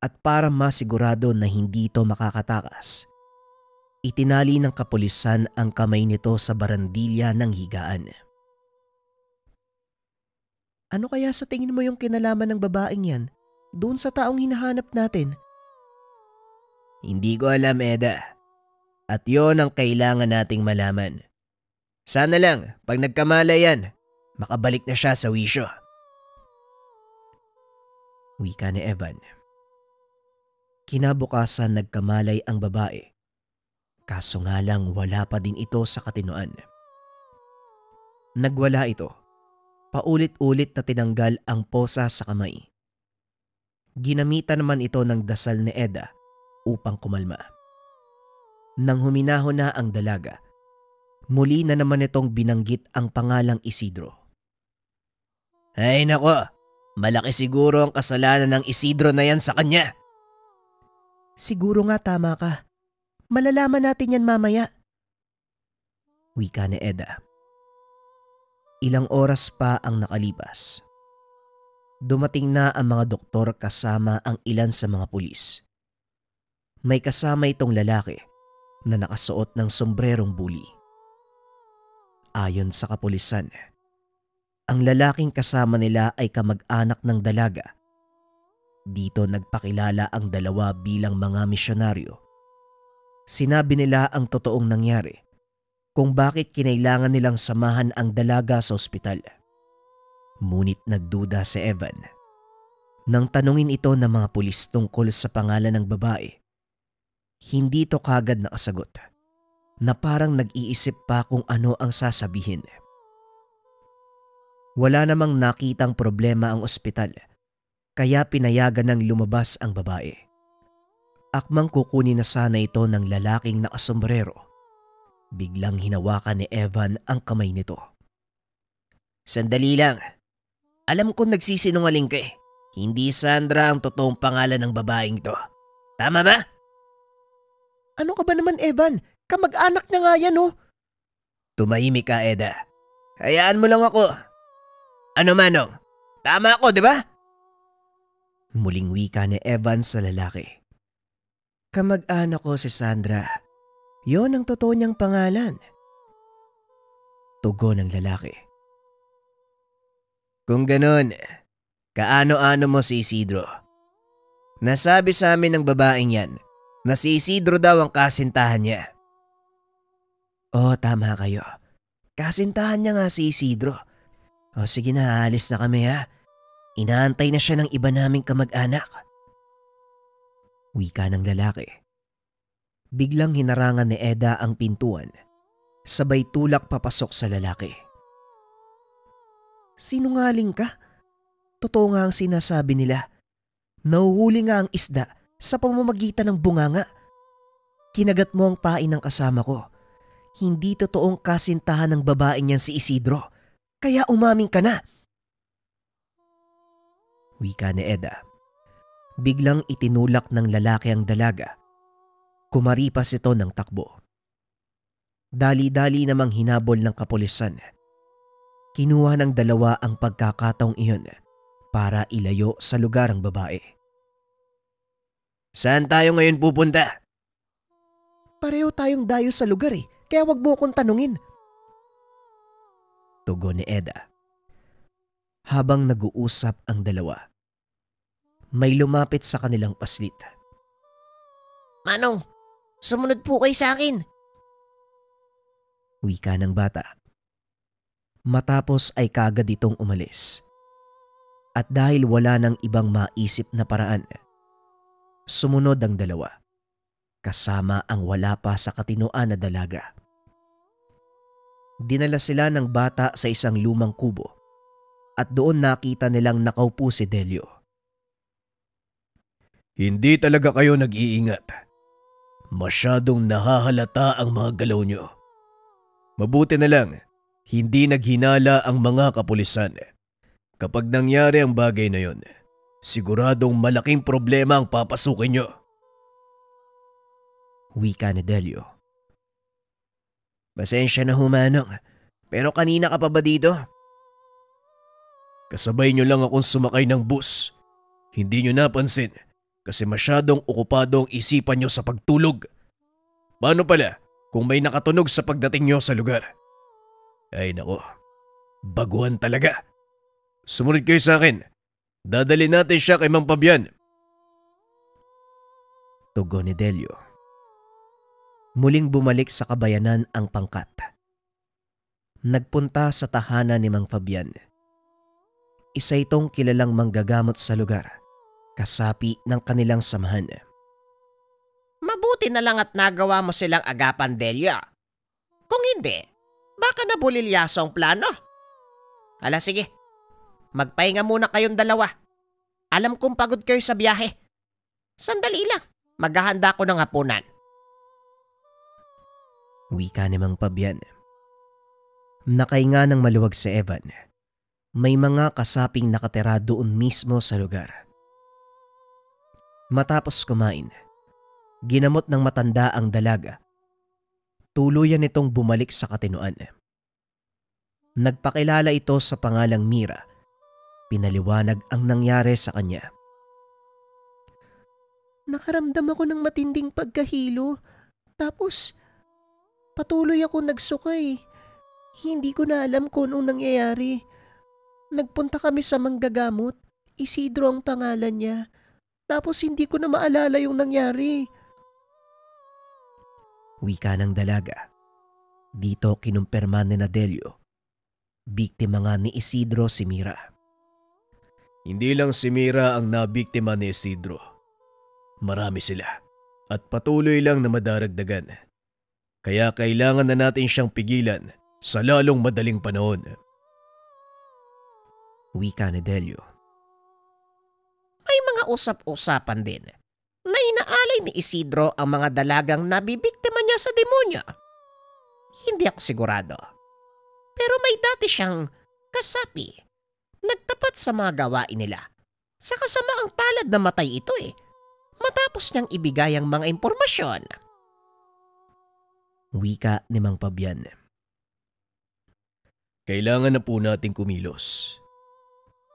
At para masigurado na hindi ito makakatakas, itinali ng kapulisan ang kamay nito sa barandilya ng higaan. Ano kaya sa tingin mo yung kinalaman ng babaeng yan doon sa taong hinahanap natin? Hindi ko alam, Eda. At yon ang kailangan nating malaman. Sana lang, pag nagkamala yan, makabalik na siya sa wisyo. Wika ni Evan. Kinabukasan nagkamalay ang babae. Kaso nga lang wala pa din ito sa katinoan. Nagwala ito. Paulit-ulit na tinanggal ang posa sa kamay. Ginamitan naman ito ng dasal ni Eda upang kumalma. Nang huminahon na ang dalaga, muli na naman itong binanggit ang pangalang Isidro. Ay nako, malaki siguro ang kasalanan ng Isidro na yan sa kanya. Siguro nga tama ka. Malalaman natin yan mamaya. Wika ni Eda. Ilang oras pa ang nakalipas. Dumating na ang mga doktor kasama ang ilan sa mga pulis. May kasama itong lalaki na nakasuot ng sombrerong buli. Ayon sa kapulisan, ang lalaking kasama nila ay kamag-anak ng dalaga. Dito nagpakilala ang dalawa bilang mga misyonaryo. Sinabi nila ang totoong nangyari kung bakit kinailangan nilang samahan ang dalaga sa ospital. Ngunit nagduda si Evan. Nang tanungin ito ng mga pulis tungkol sa pangalan ng babae, hindi ito kagad nakasagot na parang nag-iisip pa kung ano ang sasabihin. Wala namang nakitang problema ang ospital kaya pinayagan ng lumabas ang babae. Akmang kukunin na sana ito ng lalaking nakasombrero. Biglang hinawakan ni Evan ang kamay nito. Sandali lang. Alam kong nagsisinungaling ka eh. Hindi Sandra ang totoong pangalan ng babaeng to. Tama ba? Ano ka ba naman, Evan? Kamag-anak niya nga yan, oh. Tumahimik ka, Eda. Hayaan mo lang ako. Ano manong? Tama ako, di ba? Muling wika ni Evan sa lalaki. Kamag-anak ko si Sandra. Yon ang totoo niyang pangalan. Tugon ng lalaki. Kung ganon, Kaano-ano mo si Isidro? Nasabi sa amin ng babaeng yan na si Isidro daw ang kasintahan niya. Oh, tama kayo. Kasintahan niya nga si Isidro. O sige na, aalis na kami ha. Inaantay na siya ng iba naming kamag-anak. Wika ng lalaki. Biglang hinarangan ni Eda ang pintuan. Sabay tulak papasok sa lalaki. Sinungaling ka? Totoo nga ang sinasabi nila. Nahuhuli nga ang isda sa pamamagitan ng bunganga. Kinagat mo ang pain ng kasama ko. Hindi totoong kasintahan ng babaeng yan si Isidro. Kaya umaming ka na. Wika ni Eda. Biglang itinulak ng lalaki ang dalaga. Kumaripas ito ng takbo. Dali-dali namang hinabol ng kapulisan. Kinuha ng dalawa ang pagkakataong iyon para ilayo sa lugar ang babae. Saan tayo ngayon pupunta? Pareho tayong dayo sa lugar kaya wag mo akong tanungin. Tugon ni Eda. Habang nag-uusap ang dalawa, may lumapit sa kanilang paslit. Manong, sumunod po kayo sa akin. Wika ng bata. Matapos ay kagad itong umalis. At dahil wala nang ibang maisip na paraan, sumunod ang dalawa, kasama ang wala pa sa katinoan na dalaga. Dinala sila ng bata sa isang lumang kubo at doon nakita nilang nakaupo si Delio. Hindi talaga kayo nag-iingat. Masyadong nahahalata ang mga galaw nyo. Mabuti na lang, hindi naghinala ang mga kapulisan. Kapag nangyari ang bagay na yon, siguradong malaking problema ang papasukin nyo. Wika ni Delio. Pasensya na Manong, pero kanina ka pa ba dito? Kasabay nyo lang akong sumakay ng bus. Hindi nyo napansin kasi masyadong okupado ang isipan nyo sa pagtulog. Paano pala kung may nakatunog sa pagdating nyo sa lugar? Ay nako, baguhan talaga. Sumunod kayo sa akin. Dadali natin siya kay Mang Fabian. Tugon ni Delio. Muling bumalik sa kabayanan ang pangkat. Nagpunta sa tahanan ni Mang Fabian. Isa itong kilalang manggagamot sa lugar, kasapi ng kanilang samahan. Mabuti na lang at nagawa mo silang agapan, Delia. Kung hindi, baka nabulilyaso ang plano. Hala sige, magpahinga muna kayong dalawa. Alam kong pagod kayo sa biyahe. Sandali lang, maghahanda ko ng hapunan. Wika ni Mang Fabian. Nakahinga ng maluwag si Evan. May mga kasaping nakatira doon mismo sa lugar. Matapos kumain, ginamot ng matanda ang dalaga. Tuluyan itong bumalik sa katinoan. Nagpakilala ito sa pangalang Mira. Pinaliwanag ang nangyari sa kanya. Nakaramdam ako ng matinding pagkahilo. Tapos, patuloy ako nagsukay. Hindi ko na alam kung anong nangyayari. Nagpunta kami sa manggagamot. Isidro ang pangalan niya. Tapos hindi ko na maalala yung nangyari. Wika ng dalaga. Dito kinumpirma ni Delio. Biktima nga ni Isidro si Mira. Hindi lang si Mira ang nabiktima ni Isidro. Marami sila at patuloy lang na madaragdagan. Kaya kailangan na natin siyang pigilan sa lalong madaling panahon. Wika ni Delio. May mga usap-usapan din na inaalay ni Isidro ang mga dalagang nabibiktima niya sa demonyo. Hindi ako sigurado. Pero may dati siyang kasapi. Nagtapat sa mga gawain nila. Sa kasamaang palad na matay ito matapos niyang ibigay ang mga impormasyon. Wika ni Mang Fabian. Kailangan na po nating kumilos.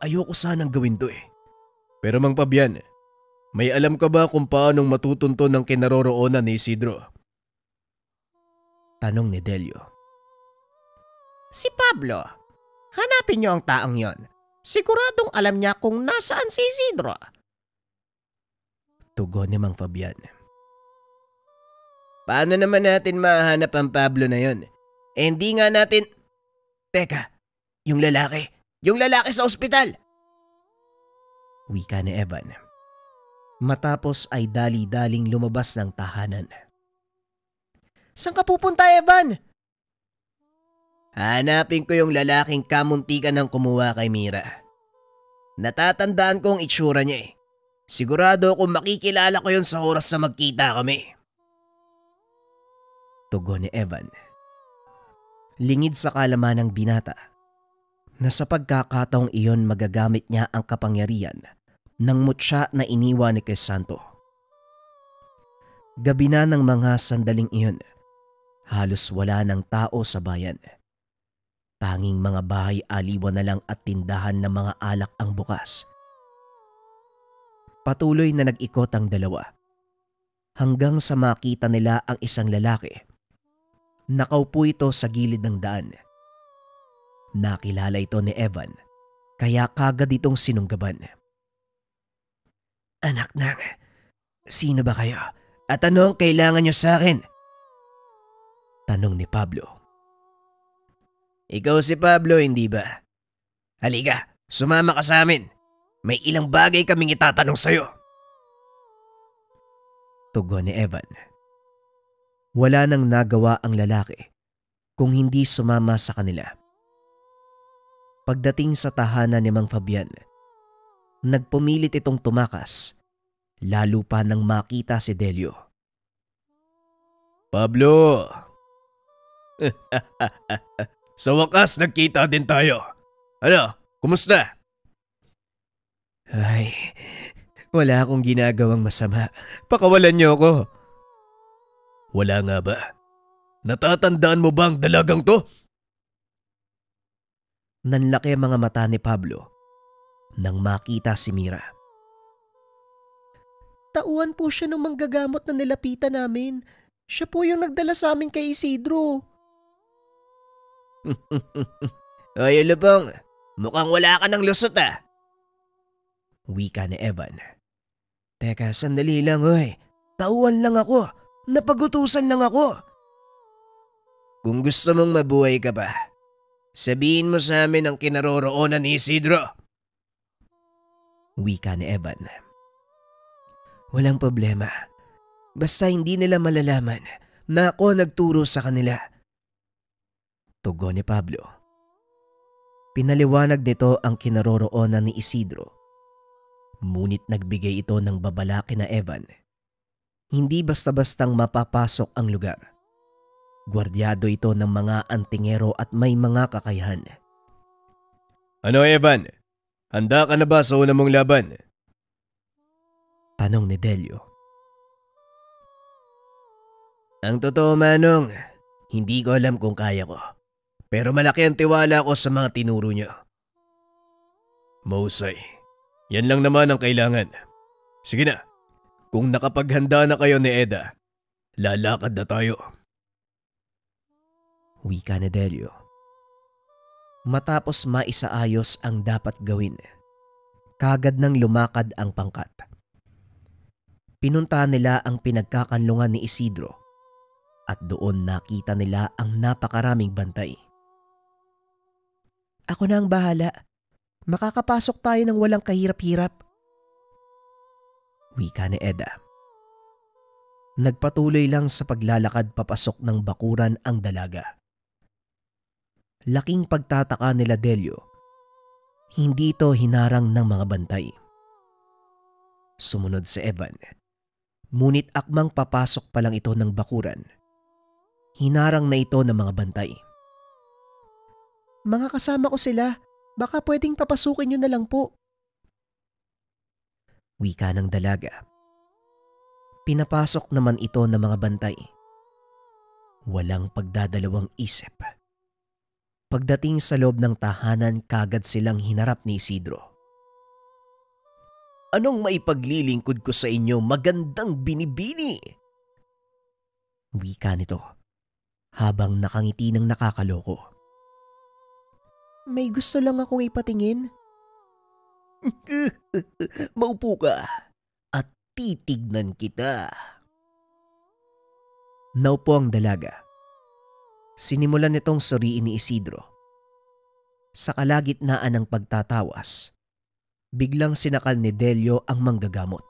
Ayoko sanang gawin to Pero Mang Fabian, may alam ka ba kung paanong matutunto ng kinaroroonan ni Isidro? Tanong ni Delio. Si Pablo. Hanapin niyo ang taong yon. Siguradong alam niya kung nasaan si Isidro. Tugon ni Mang Fabian. Paano naman natin mahanap ang Pablo na yon? Hindi nga natin... Teka, yung lalaki. Yung lalaki sa ospital. Wika ni Evan. Matapos ay dali-daling lumabas ng tahanan. Saan ka pupunta, Evan? Hanapin ko yung lalaking kamuntikan ng kumuha kay Mira. Natatandaan ko ang itsura niya eh. Sigurado akong makikilala ko yun sa oras na magkita kami. Tugon ni Evan. Lingid sa kalaman ng binata na sa pagkakataong iyon magagamit niya ang kapangyarihan ng mutya na iniwan ni Crisanto. Gabi na ng mga sandaling iyon, halos wala ng tao sa bayan. Tanging mga bahay aliwan na lang at tindahan ng mga alak ang bukas. Patuloy na nag-ikot ang dalawa hanggang sa makita nila ang isang lalaki. Nakaupo ito sa gilid ng daan. Nakilala ito ni Evan kaya kagad itong sinunggaban. Anak nang, sino ba kayo? At ano ang kailangan niyo sa akin? Tanong ni Pablo. Ikaw si Pablo, hindi ba? Halika, sumama ka sa amin. May ilang bagay kaming itatanong sa'yo. Tugon ni Evan. Wala nang nagawa ang lalaki kung hindi sumama sa kanila. Pagdating sa tahanan ni Mang Fabian, nagpumilit itong tumakas, lalo pa nang makita si Delio. Pablo! Sa wakas nagkita din tayo. Ano, kumusta? Ay, wala akong ginagawang masama. Pakawalan niyo ako. Wala nga ba? Natatandaan mo ba ang dalagang to? Nanlaki ang mga mata ni Pablo nang makita si Mira. Tauhan po siya ng manggagamot na nilapitan namin. Siya po yung nagdala sa amin kay Isidro. Ay, Lubong, mukhang wala ka ng lusot ah. Wika ni Evan. Teka, sandali lang oy. Tauhan lang ako. Napagutusan lang ako. Kung gusto mong mabuhay ka pa, sabihin mo sa amin ang kinaroroonan ni Isidro. Wika ni Evan. Walang problema. Basta hindi nila malalaman na ako nagturo sa kanila. Tugon ni Pablo. Pinaliwanag nito ang kinaroroonan ni Isidro. Ngunit nagbigay ito ng babala kina Evan. Hindi basta-bastang mapapasok ang lugar. Gwardyado ito ng mga antingero at may mga kakayahan. Ano Evan? Handa ka na ba sa una mong laban? Tanong ni Delio. Ang totoo Manong, hindi ko alam kung kaya ko. Pero malaki ang tiwala ko sa mga tinuro niyo. Mahusay. Yan lang naman ang kailangan. Sige na, kung nakapaghanda na kayo ni Eda, lalakad na tayo. Wika ni Delio. Matapos maisaayos ang dapat gawin, kagad nang lumakad ang pangkat. Pinunta nila ang pinagkakanlungan ni Isidro at doon nakita nila ang napakaraming bantay. Ako na ang bahala. Makakapasok tayo ng walang kahirap-hirap. Wika ni Eda. Nagpatuloy lang sa paglalakad papasok ng bakuran ang dalaga. Laking pagtataka nila Delio. Hindi ito hinarang ng mga bantay. Sumunod si Evan. Ngunit akmang papasok pa lang ito ng bakuran. Hinarang na ito ng mga bantay. Mga kasama ko sila. Baka pwedeng papasukin nyo na lang po. Wika ng dalaga. Pinapasok naman ito ng mga bantay. Walang pagdadalawang isip. Pagdating sa loob ng tahanan, kagad silang hinarap ni Isidro. Anong maipaglilingkod ko sa inyo, magandang binibini? Wika nito habang nakangiti ng nakakaloko. May gusto lang akong ipatingin. Maupo ka at titignan kita. Naupo ang dalaga. Sinimulan nitong suriin ni Isidro. Sa kalagitnaan ng pagtatawas, biglang sinakal ni Delio ang manggagamot.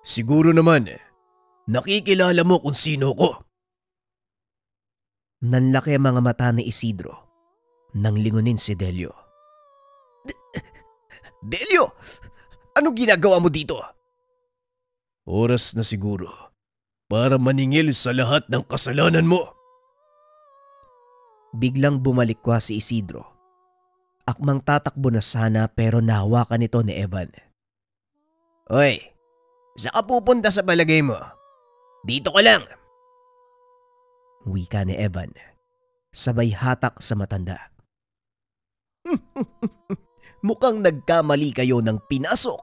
Siguro naman, nakikilala mo kung sino ko. Nanlaki ang mga mata ni Isidro nang lingunin si Delio. Delio, anong ginagawa mo dito? Oras na siguro para maningil sa lahat ng kasalanan mo. Biglang bumalikwa si Isidro. Akmang tatakbo na sana pero nahawakan ito ni Evan. Hoy, saan ka pupunta sa palagay mo? Dito ka lang. Wika ni Evan, sabay hatak sa matanda. Mukhang nagkamali kayo ng pinasok.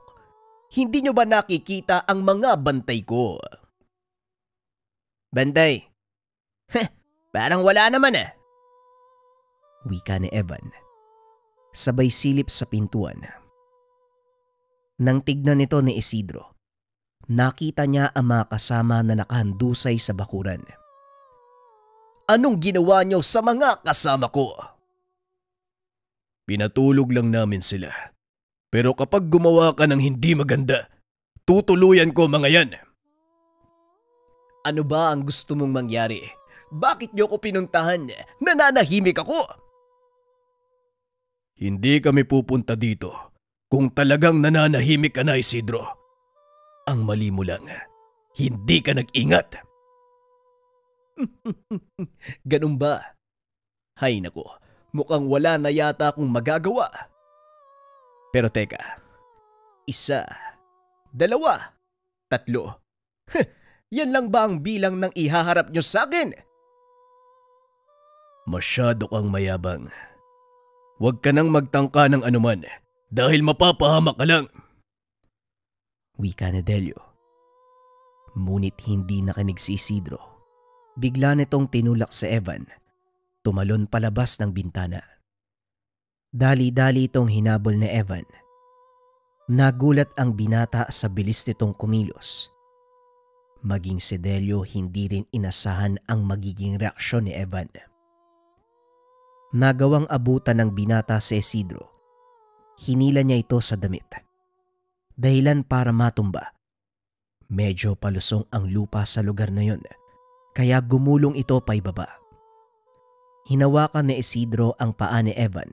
Hindi nyo ba nakikita ang mga bantay ko? Bantay? Parang wala naman ah. Wika ni Evan, sabay silip sa pintuan. Nang tignan nito ni Isidro, nakita niya ang mga kasama na nakahandusay sa bakuran. Anong ginawa nyo sa mga kasama ko? Pinatulog lang namin sila. Pero kapag gumawa ka ng hindi maganda, tutuluyan ko mga yan. Ano ba ang gusto mong mangyari? Bakit nyo ko pinuntahan? Nananahimik ako. Hindi kami pupunta dito kung talagang nananahimik ka na, Isidro. Ang mali mo lang, hindi ka nag-ingat. Ganun ba? Hay nako, mukhang wala na yata akong magagawa. Pero teka, 1, 2, 3. Yan lang ba ang bilang ng ihaharap nyo sa akin? Masyado kang mayabang. Huwag ka nang magtangka ng anuman dahil mapapahamak ka lang. Wika ni Delio. Ngunit hindi nakinig si Isidro. Bigla nitong tinulak si Evan. Tumalon palabas ng bintana. Dali-dali itong hinabol ni Evan. Nagulat ang binata sa bilis nitong kumilos. Maging si Delio hindi rin inasahan ang magiging reaksyon ni Evan. Nagawang abutan ng binata si Isidro. Hinila niya ito sa damit. Dahilan para matumba. Medyo palusong ang lupa sa lugar na yon, kaya gumulong ito paibaba. Hinawakan ni Isidro ang paa ni Evan,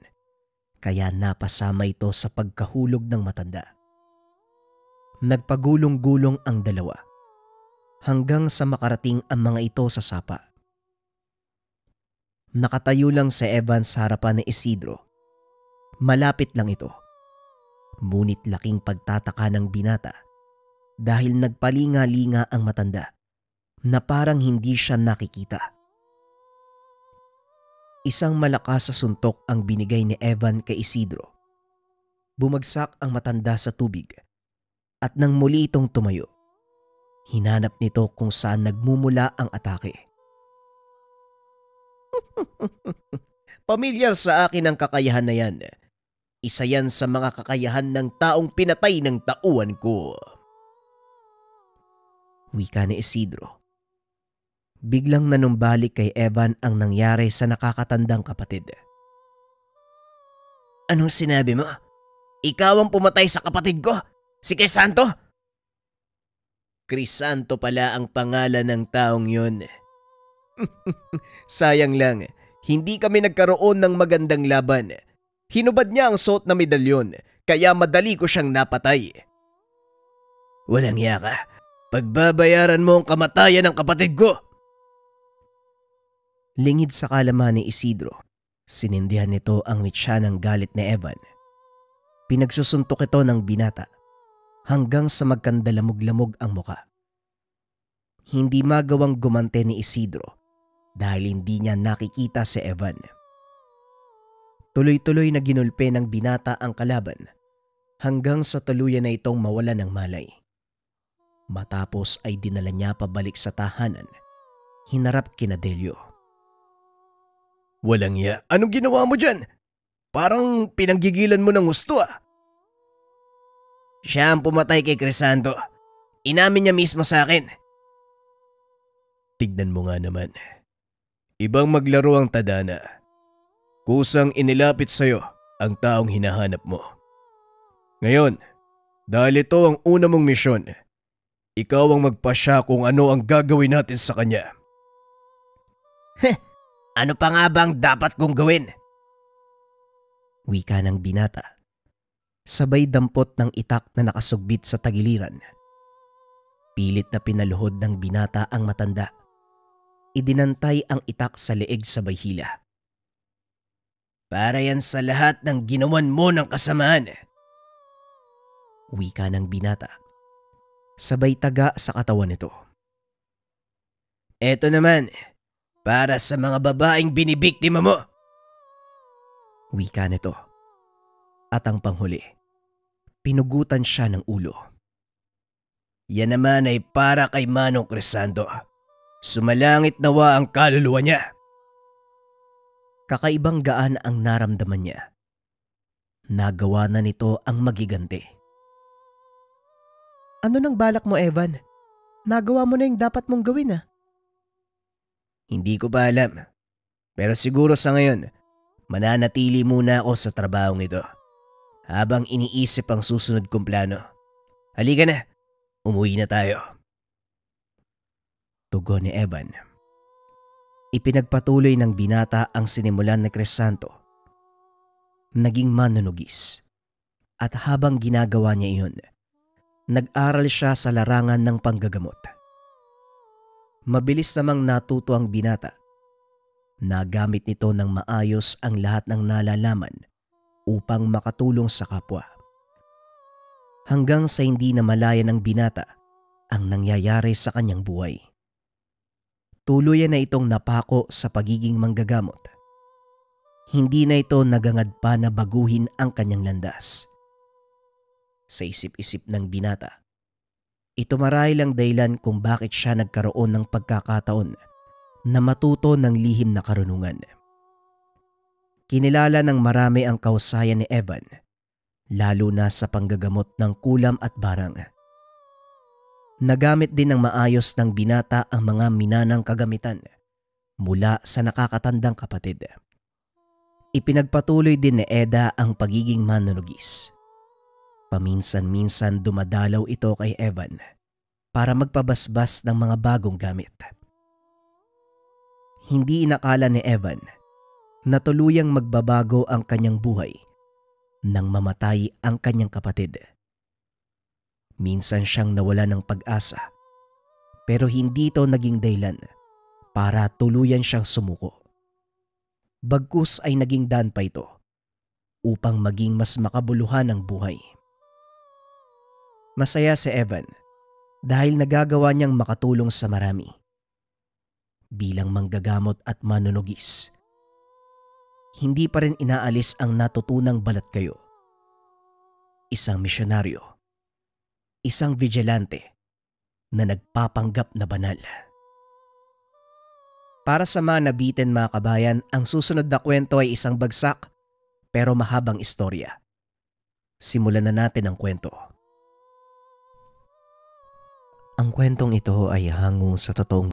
kaya napasama ito sa pagkahulog ng matanda. Nagpagulong-gulong ang dalawa hanggang sa makarating ang mga ito sa sapa. Nakatayo lang si Evan sa harapan ni Isidro. Malapit lang ito. Ngunit laking pagtataka ng binata dahil nagpalinga-linga ang matanda na parang hindi siya nakikita. Isang malakas sa suntok ang binigay ni Evan kay Isidro. Bumagsak ang matanda sa tubig at nang muli itong tumayo, hinanap nito kung saan nagmumula ang atake. Pamilyar sa akin ang kakayahan na yan. Isa yan sa mga kakayahan ng taong pinatay ng tauhan ko. Wika ni Isidro. Biglang nanumbalik kay Evan ang nangyari sa nakakatandang kapatid. Anong sinabi mo? Ikaw ang pumatay sa kapatid ko? Si Crisanto? Crisanto pala ang pangalan ng taong yun. Sayang lang, hindi kami nagkaroon ng magandang laban. Hinubad niya ang suot na medalyon, kaya madali ko siyang napatay. Walang hiya ka. Pagbabayaran mo ang kamatayan ng kapatid ko. Lingid sa kalaman ni Isidro, sinindihan nito ang mitya ng galit ni Evan. Pinagsusuntok ito ng binata hanggang sa magkandalamog-lamog ang muka. Hindi magawang gumante ni Isidro dahil hindi niya nakikita si Evan. Tuloy-tuloy na ginulpe ng binata ang kalaban hanggang sa tuluyan na itong mawala ng malay. Matapos ay dinala niya pabalik sa tahanan, hinarap kina Delio. Walang iya, anong ginawa mo dyan? Parang pinanggigilan mo ng gusto ah. Siya ang pumatay kay Crisanto. Inamin niya mismo sa akin. Tignan mo nga naman. Ibang maglaro ang tadhana. Kusang inilapit sa'yo ang taong hinahanap mo. Ngayon, dahil ito ang una mong misyon, ikaw ang magpasya kung ano ang gagawin natin sa kanya. Ano pa nga bang dapat kong gawin? Wika ng binata. Sabay dampot ng itak na nakasugbit sa tagiliran. Pilit na pinaluhod ng binata ang matanda. Idinantay ang itak sa leeg sabay hila. Para yan sa lahat ng ginawan mo ng kasamaan. Wika ng binata. Sabay taga sa katawan nito. Eto naman, para sa mga babaeng binibiktima mo. Wika nito. At ang panghuli, pinugutan siya ng ulo. Yan naman ay para kay Manong Crisanto. Sumalangit nawa ang kaluluwa niya. Kakaibang gaan ang naramdaman niya. Nagawa na nito ang magiganti. Ano nang balak mo, Evan? Nagawa mo na yung dapat mong gawin ah. Hindi ko pa alam. Pero siguro sa ngayon, mananatili muna ako sa trabahong ito. Habang iniisip ang susunod kong plano. Halika na, umuwi na tayo. Tugon ni Evan. Ipinagpatuloy ng binata ang sinimulan ni Crisanto. Naging manunugis. At habang ginagawa niya iyon, nag-aral siya sa larangan ng panggagamot. Mabilis namang natuto ang binata. Nagamit nito ng maayos ang lahat ng nalalaman upang makatulong sa kapwa. Hanggang sa hindi na malaya ng binata ang nangyayari sa kanyang buhay. Tuluyan na itong napako sa pagiging manggagamot. Hindi na ito nagangad pa na baguhin ang kanyang landas. Sa isip-isip ng binata, ito marahil ang dahilan kung bakit siya nagkaroon ng pagkakataon na matuto ng lihim na karunungan. Kinilala ng marami ang kausayan ni Evan, lalo na sa panggagamot ng kulam at barang. Nagamit din ng maayos ng binata ang mga minanang kagamitan mula sa nakakatandang kapatid. Ipinagpatuloy din ni Eda ang pagiging manunugis. Paminsan-minsan dumadalaw ito kay Evan para magpabasbas ng mga bagong gamit. Hindi inakala ni Evan na tuluyang magbabago ang kanyang buhay nang mamatay ang kanyang kapatid. Minsan siyang nawala ng pag-asa, pero hindi ito naging dahilan para tuluyan siyang sumuko. Bagkus ay naging daan pa ito upang maging mas makabuluhan ang buhay. Masaya si Evan dahil nagagawa niyang makatulong sa marami. Bilang manggagamot at manunugis, hindi pa rin inaalis ang natutunang balat kayo. Isang misyonaryo. Isang vigilante na nagpapanggap na banal. Para sa mga nabitin mga kabayan, ang susunod na kwento ay isang bagsak pero mahabang istorya. Simulan na natin ang kwento. Ang kwentong ito ay hango sa totoong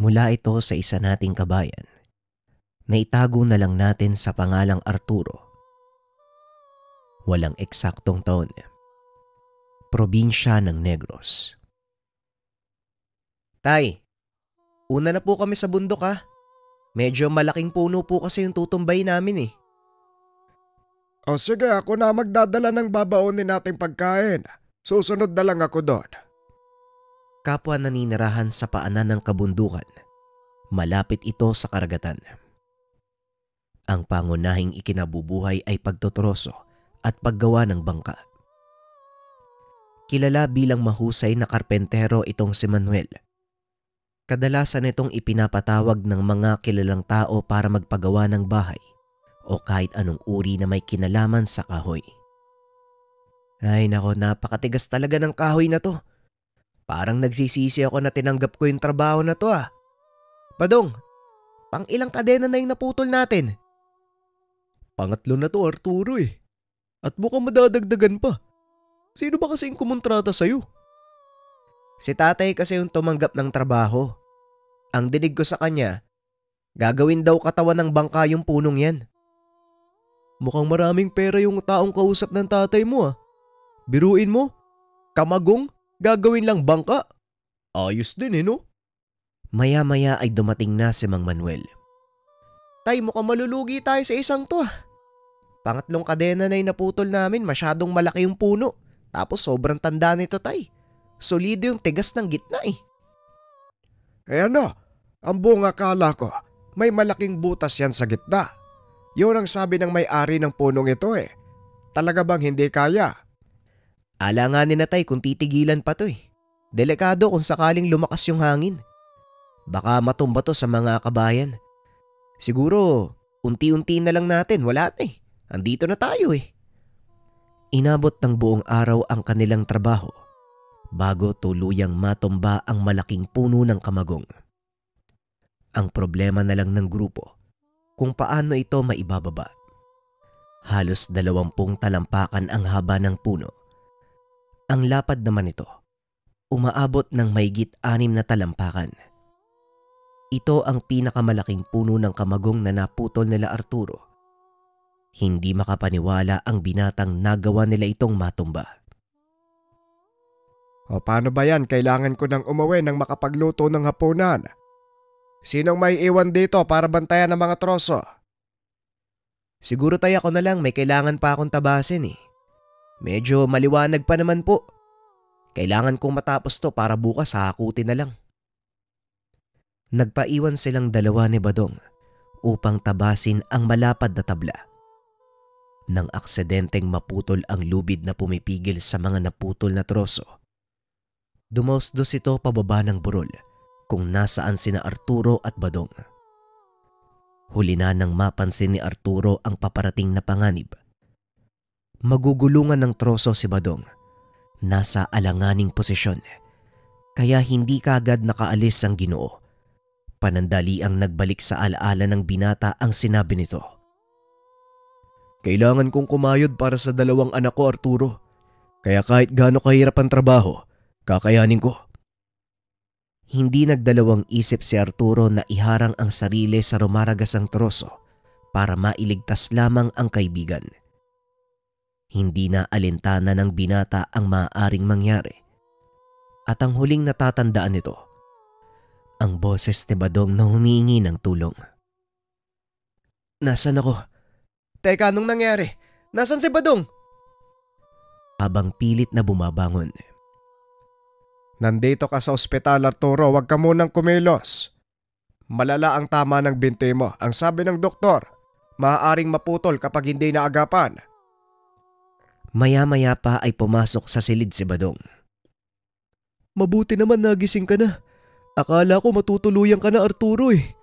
mula ito sa isa nating kabayan na itago na lang natin sa pangalang Arturo. Walang eksaktong taon. Probinsya ng Negros. Tay, una na po kami sa bundok ha. Medyo malaking puno po kasi yung tutumbay namin eh. O sige, ako na magdadala ng babaonin nating pagkain. Susunod na lang ako doon. Kapwa naninirahan sa paanan ng kabundukan. Malapit ito sa karagatan. Ang pangunahing ikinabubuhay ay pagtotroso at paggawa ng bangka. Kilala bilang mahusay na karpentero itong si Manuel. Kadalasan itong ipinapatawag ng mga kilalang tao para magpagawa ng bahay o kahit anong uri na may kinalaman sa kahoy. Ay nako, napakatigas talaga ng kahoy na to. Parang nagsisisi ako na tinanggap ko yung trabaho na to ah. Badong, pang ilang kadena na yung naputol natin? Pangatlo na to, Arturo eh. At mukhang madadagdagan pa. Sino ba kasing kumontrata sa'yo? Si tatay kasi yung tumanggap ng trabaho. Ang dinig ko sa kanya, gagawin daw katawan ng bangka yung punong yan. Mukhang maraming pera yung taong kausap ng tatay mo ah. Biruin mo, kamagong, gagawin lang bangka. Ayos din eh no? Maya-maya ay dumating na si Mang Manuel. Tay, mukhang malulugi tayo sa isang to ah. Pangatlong kadena na yung naputol namin, masyadong malaki yung puno. Tapos sobrang tanda nito, tay. Solido yung tigas ng gitna eh. Eh ano, ang buong akala ko, may malaking butas yan sa gitna. Yun ang sabi ng may-ari ng punong ito eh. Talaga bang hindi kaya? Alanganin na tay kung titigilan pa to eh. Delikado kung sakaling lumakas yung hangin. Baka matumba to sa mga kabayan. Siguro, unti-unti na lang natin, wala na eh. Andito na tayo eh. Inabot ng buong araw ang kanilang trabaho bago tuluyang matumba ang malaking puno ng kamagong. Ang problema na lang ng grupo kung paano ito maibababa. Halos 20 talampakan ang haba ng puno. Ang lapad naman ito, umaabot ng mahigit 6 na talampakan. Ito ang pinakamalaking puno ng kamagong na naputol nila Arturo. Hindi makapaniwala ang binatang nagawa nila itong matumba. O paano ba yan? Kailangan ko nang umuwi nang makapagluto ng hapunan. Sinong may iwan dito para bantayan ng mga troso? Siguro tayo ako na lang, may kailangan pa akong tabasin eh. Medyo maliwanag pa naman po. Kailangan kong matapos to para bukas hakutin na lang. Nagpaiwan silang dalawa ni Badong upang tabasin ang malapad na tabla. Nang aksidenteng maputol ang lubid na pumipigil sa mga naputol na troso, dumausdos ito pababa ng burol kung nasaan sina Arturo at Badong. Huli na nang mapansin ni Arturo ang paparating na panganib. Magugulungan ng troso si Badong. Nasa alanganing posisyon, kaya hindi kaagad nakaalis ang Ginoo. Panandaliang nagbalik sa alaala ng binata ang sinabi nito. Kailangan kong kumayod para sa 2 anak ko, Arturo. Kaya kahit gaano kahirap ang trabaho, kakayanin ko. Hindi nagdalawang isip si Arturo na iharang ang sarili sa rumaragasang troso para mailigtas lamang ang kaibigan. Hindi na alintana ng binata ang maaaring mangyari. At ang huling natatandaan nito, ang boses ni Badong na humihingi ng tulong. Nasaan ako? Teka, anong nangyari? Nasaan si Badong? Habang pilit na bumabangon. Nandito ka sa ospital, Arturo. Huwag ka munang kumilos. Malala ang tama ng binti mo. Ang sabi ng doktor, maaaring maputol kapag hindi naagapan. Maya-maya pa ay pumasok sa silid si Badong. Mabuti naman nagising ka na. Akala ko matutuluyan ka na, Arturo eh.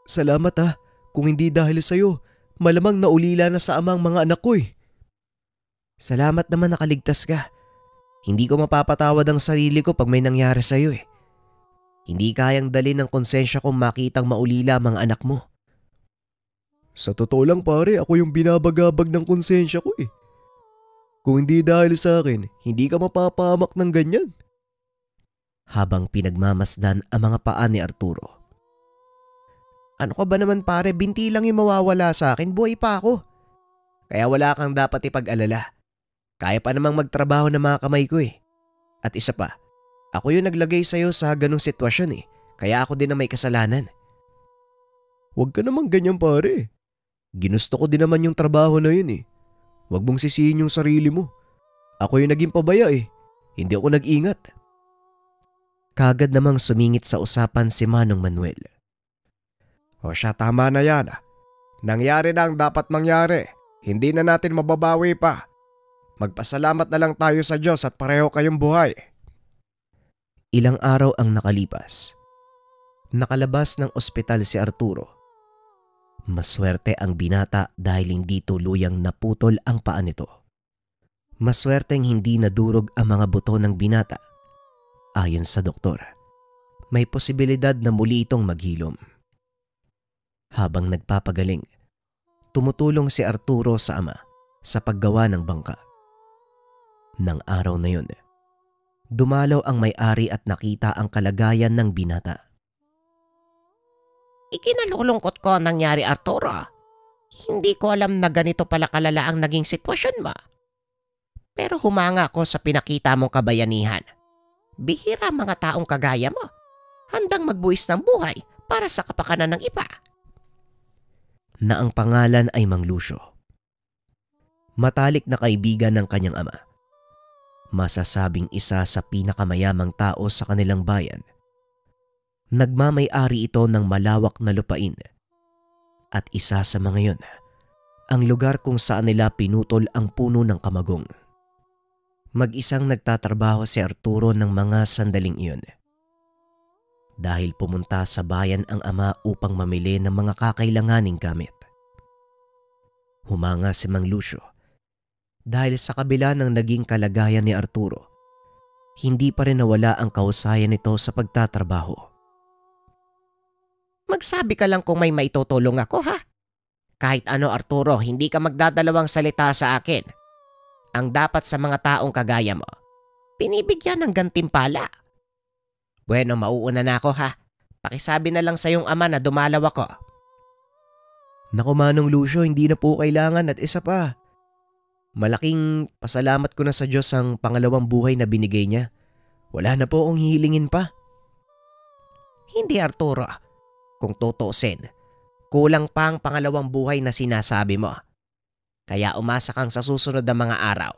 Salamat ha. Kung hindi dahil sa'yo, malamang naulila na sa amang mga anak ko eh. Salamat naman nakaligtas ka. Hindi ko mapapatawad ang sarili ko pag may nangyari sa'yo eh. Hindi kayang dalhin ng konsensya kong makitang maulila ang mga anak mo. Sa totoo lang pare, ako yung binabagabag ng konsensya ko eh. Kung hindi dahil sa akin, hindi ka mapapahamak ng ganyan. Habang pinagmamasdan ang mga paa ni Arturo. Ano ka ba naman pare, binti lang yung mawawala sa akin, buhay pa ako. Kaya wala kang dapat ipag-alala. Kaya pa namang magtrabaho ng mga kamay ko eh. At isa pa, ako yung naglagay sa'yo sa ganong sitwasyon eh. Kaya ako din na may kasalanan. Huwag ka naman ganyan pare. Ginusto ko din naman yung trabaho na yun eh. Huwag mong sisihin yung sarili mo. Ako yung naging pabaya eh. Hindi ako nag-ingat. Kagad namang sumingit sa usapan si Manong Manuel. O siya, tama na yan. Nangyari na ang dapat mangyari. Hindi na natin mababawi pa. Magpasalamat na lang tayo sa Diyos at pareho kayong buhay. Ilang araw ang nakalipas. Nakalabas ng ospital si Arturo. Maswerte ang binata dahil hindi tuluyang naputol ang paa nito. Maswerteng hindi nadurog ang mga buto ng binata. Ayon sa doktor, may posibilidad na muli itong maghilom. Habang nagpapagaling, tumutulong si Arturo sa ama sa paggawa ng bangka. Nang araw na yun, dumalaw ang may-ari at nakita ang kalagayan ng binata. Ikinalulungkot ko ang nangyari, Arturo. Hindi ko alam na ganito pala kalala ang naging sitwasyon mo. Pero humanga ako sa pinakita mong kabayanihan. Bihira mga taong kagaya mo, handang magbuwis ng buhay para sa kapakanan ng iba. Na ang pangalan ay Mang Lucio. Matalik na kaibigan ng kanyang ama. Masasabing isa sa pinakamayamang tao sa kanilang bayan. Nagmamay-ari ito ng malawak na lupain. At isa sa mga yon, ang lugar kung saan nila pinutol ang puno ng kamagong. Mag-isang nagtatrabaho si Arturo ng mga sandaling iyon. Dahil pumunta sa bayan ang ama upang mamili ng mga kakailanganing gamit. Humanga si Mang Lucio dahil sa kabila ng naging kalagayan ni Arturo, hindi pa rin nawala ang kahusayan nito sa pagtatrabaho. Magsabi ka lang kung may maitutulong ako, ha? Kahit ano, Arturo, hindi ka magdadalawang salita sa akin. Ang dapat sa mga taong kagaya mo, pinibigyan ng gantimpala. Bueno, mauuna na ako, ha? Pakisabi na lang sa iyong ama na dumalaw ako. Naku Manong Lucio, hindi na po kailangan at isa pa. Malaking pasalamat ko na sa Diyos ang pangalawang buhay na binigay niya. Wala na po akong hihilingin pa. Hindi, Arturo. Kung tutuusin, kulang pa ang pangalawang buhay na sinasabi mo. Kaya umasa kang sa susunod na mga araw,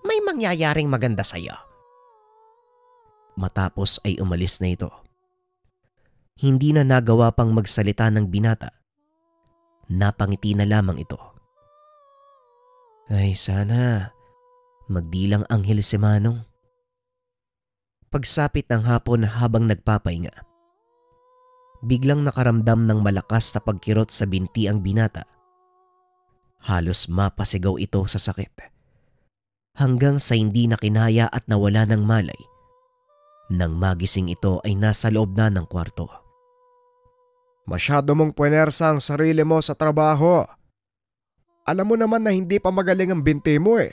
may mangyayaring maganda sa iyo. Matapos ay umalis na ito. Hindi na nagawa pang magsalita ng binata. Napangiti na lamang ito. Ay sana, magdilang anghel si Manong. Pagsapit ng hapon habang nagpapahinga, biglang nakaramdam ng malakas na pagkirot sa binti ang binata. Halos mapasigaw ito sa sakit. Hanggang sa hindi na kinaya at nawala ng malay. Nang magising ito ay nasa loob na ng kwarto. Masyado mong puwersa ang sarili mo sa trabaho. Alam mo naman na hindi pa magaling ang binti mo eh.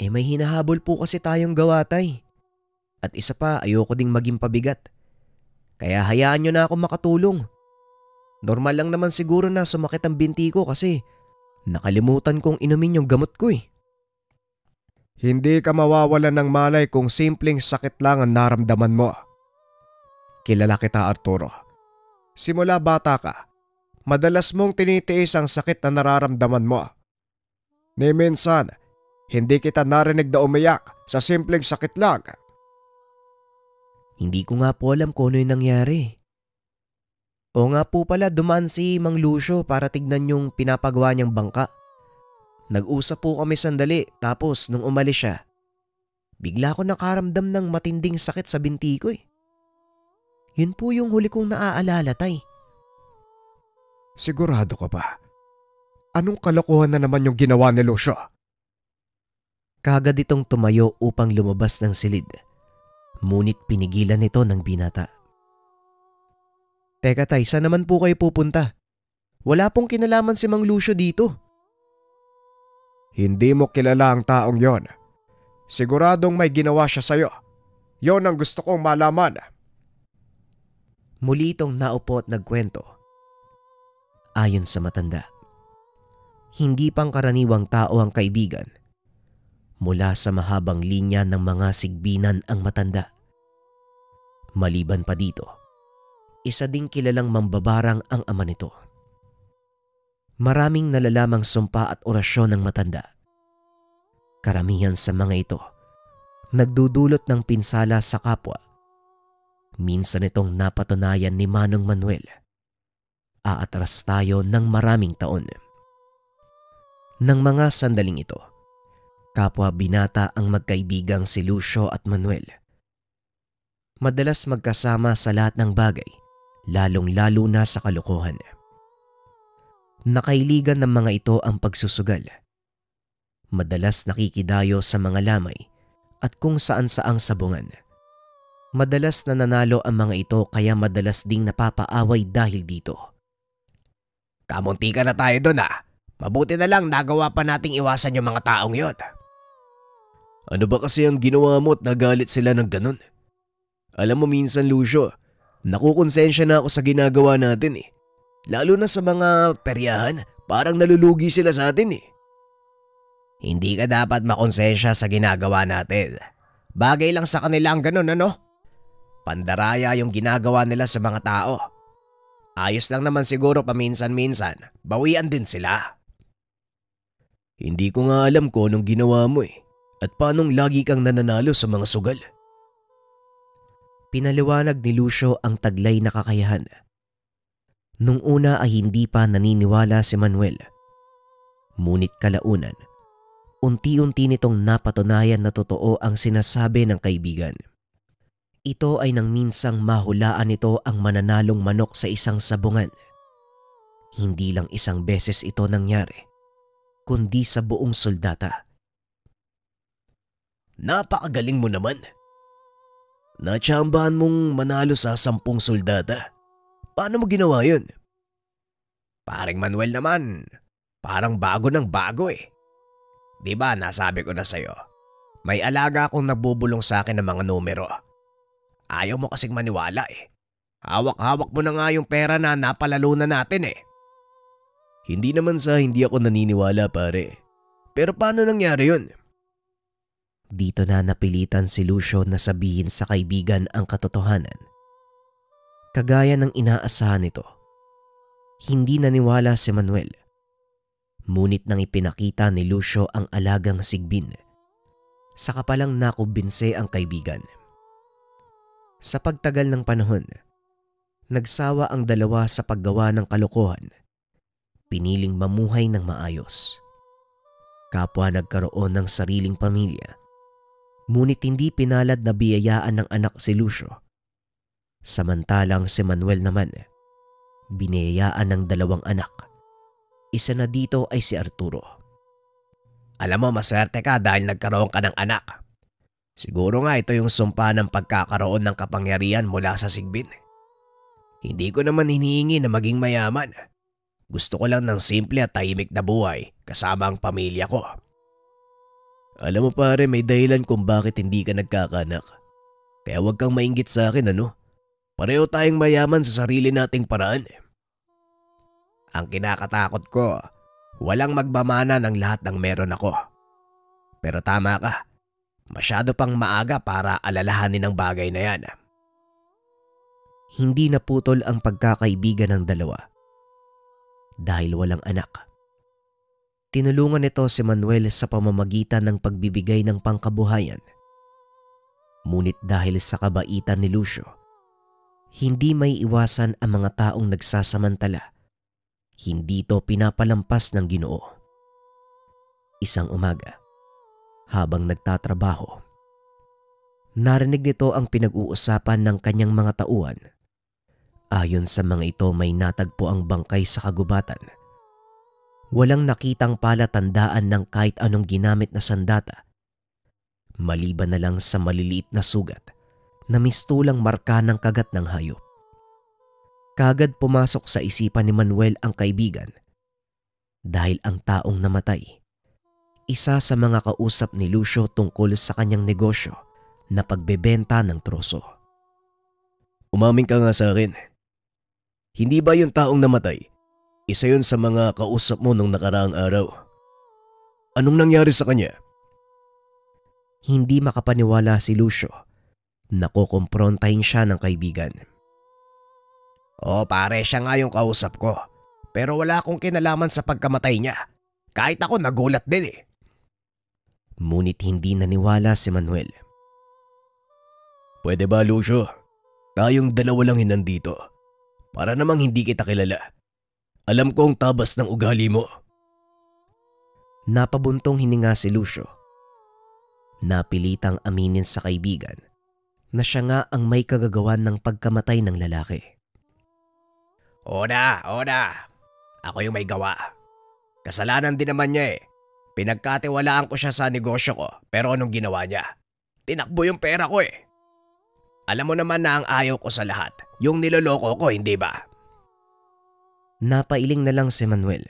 May hinahabol po kasi tayong gawatay. At isa pa, ayoko ding maging pabigat. Kaya hayaan nyo na ako makatulong. Normal lang naman siguro na sumakit ang binti ko kasi nakalimutan kong inumin yung gamot ko eh. Hindi ka mawawalan ng malay kung simpleng sakit lang ang naramdaman mo. Kilala kita, Arturo. Simula bata ka, madalas mong tinitiis ang sakit na nararamdaman mo. Ni minsan, hindi kita narinig na umiyak sa simpleng sakit lang. Hindi ko nga po alam kung ano yung nangyari. O nga po pala, dumaan si Mang Lucio para tignan yung pinapagawa niyang bangka. Nag-usap po kami sandali tapos nung umalis siya, bigla ko nakaramdam ng matinding sakit sa binti ko eh. Yun po yung huli kong naaalala, tay. Sigurado ka ba? Anong kalokohan na naman yung ginawa ni Lucio? Kagad itong tumayo upang lumabas ng silid. Ngunit pinigilan nito ng binata. Teka tay, saan naman po kayo pupunta? Wala pong kinalaman si Mang Lucio dito. Hindi mo kilala ang taong yon. Siguradong may ginawa siya sa'yo. Yon ang gusto kong malaman. Muli itong naupo at nagkwento. Ayon sa matanda, hindi pangkaraniwang tao ang kaibigan. Mula sa mahabang linya ng mga sigbinan ang matanda. Maliban pa dito, isa ding kilalang mambabarang ang ama nito. Maraming nalalamang sumpa at orasyon ng matanda. Karamihan sa mga ito, nagdudulot ng pinsala sa kapwa. Minsan itong napatunayan ni Manong Manuel. Aatras tayo ng maraming taon. Nang mga sandaling ito, kapwa binata ang magkaibigang si Lucio at Manuel. Madalas magkasama sa lahat ng bagay, lalong-lalo na sa kalokohan. Nakailigan ng mga ito ang pagsusugal. Madalas nakikidayo sa mga lamay at kung saan-saang sabungan. Madalas nananalo ang mga ito kaya madalas ding napapaaway dahil dito. Kamunti ka na tayo doon ah. Mabuti na lang nagawa pa nating iwasan yung mga taong yon. Ano ba kasi ang ginawa mo at nagalit sila ng ganun? Alam mo minsan, Lucio, nakukonsensya na ako sa ginagawa natin eh. Lalo na sa mga peryahan, parang nalulugi sila sa atin eh. Hindi ka dapat makonsensya sa ginagawa natin. Bagay lang sa kanila ang ganun, ano? Pandaraya yung ginagawa nila sa mga tao. Ayos lang naman siguro paminsan-minsan, bawian din sila. Hindi ko nga alam kung anong ginawa mo eh. At paanong lagi kang nananalo sa mga sugal? Pinaliwanag ni Lucio ang taglay na kakayahan. Nung una ay hindi pa naniniwala si Manuel. Ngunit kalaunan, unti-unti nitong napatunayan na totoo ang sinasabi ng kaibigan. Ito ay nang minsang mahulaan nito ang mananalong manok sa isang sabungan. Hindi lang isang beses ito nangyari, kundi sa buong soldata. Napakagaling mo naman. Natsambahan mong manalo sa 10 soldata. Paano mo ginawa yun? Paring Manuel naman, parang bago ng bago eh. Diba nasabi ko na sa'yo, may alaga akong nabubulong sa akin ng mga numero. Ayaw mo kasing maniwala eh. Hawak-hawak mo na nga yung pera na napalalo na natin eh. Hindi naman sa hindi ako naniniwala pare. Pero paano nangyari yun? Dito na napilitan si Lucio na sabihin sa kaibigan ang katotohanan. Kagaya ng inaasahan nito, hindi naniwala si Manuel. Ngunit nang ipinakita ni Lucio ang alagang sigbin, saka palang nakumbinse ang kaibigan. Sa pagtagal ng panahon, nagsawa ang dalawa sa paggawa ng kalokohan. Piniling mamuhay ng maayos. Kapwa nagkaroon ng sariling pamilya. Ngunit hindi pinalad na biyayaan ng anak si Lucio. Samantalang si Manuel naman, biniyayaan ng 2 anak. Isa na dito ay si Arturo. Alam mo, maswerte ka dahil nagkaroon ka ng anak. Siguro nga ito yung sumpa ng pagkakaroon ng kapangyarihan mula sa sigbin. Hindi ko naman hinihingi na maging mayaman. Gusto ko lang ng simple at tahimik na buhay kasama ang pamilya ko. Alam mo pare, may dahilan kung bakit hindi ka nagkakanak. Kaya huwag kang mainggit sa akin ano. Pareho tayong mayaman sa sarili nating paraan. Ang kinakatakot ko, walang magmamana ng lahat ng meron ako. Pero tama ka, masyado pang maaga para alalahanin ang bagay na yan. Hindi naputol ang pagkakaibigan ng dalawa. Dahil walang anak. Tinulungan nito si Manuel sa pamamagitan ng pagbibigay ng pangkabuhayan. Ngunit dahil sa kabaitan ni Lucio, hindi may iwasan ang mga taong nagsasamantala. Hindi ito pinapalampas ng Ginoo. Isang umaga, habang nagtatrabaho, narinig nito ang pinag-uusapan ng kanyang mga tauhan. Ayon sa mga ito, may natagpo ang bangkay sa kagubatan. Walang nakitang palatandaan ng kahit anong ginamit na sandata, maliban na lang sa maliliit na sugat na mistulang marka ng kagat ng hayop. Kagad pumasok sa isipan ni Manuel ang kaibigan dahil ang taong namatay, isa sa mga kausap ni Lucio tungkol sa kanyang negosyo na pagbebenta ng troso. Umamin ka nga sa akin. Hindi ba yung taong namatay, isa yun sa mga kausap mo nung nakaraang araw? Anong nangyari sa kanya? Hindi makapaniwala si Lucio. Nakukumprontahin siya ng kaibigan. Pare, siya nga yung kausap ko. Pero wala akong kinalaman sa pagkamatay niya. Kahit ako nagulat din eh. Ngunit hindi naniwala si Manuel. Pwede ba Lucio? Tayong dalawa lang hinandito. Para namang hindi kita kilala. Alam kong tabas ng ugali mo. Napabuntong hininga si Lucio. Napilitang aminin sa kaibigan na siya nga ang may kagagawan ng pagkamatay ng lalaki. Oda. Ako yung may gawa. Kasalanan din naman niya eh. Pinagkatiwalaan ko siya sa negosyo ko, pero anong ginawa niya? Tinakbo yung pera ko eh. Alam mo naman na ang ayaw ko sa lahat, yung niloloko ko, hindi ba? Napailing na lang si Manuel.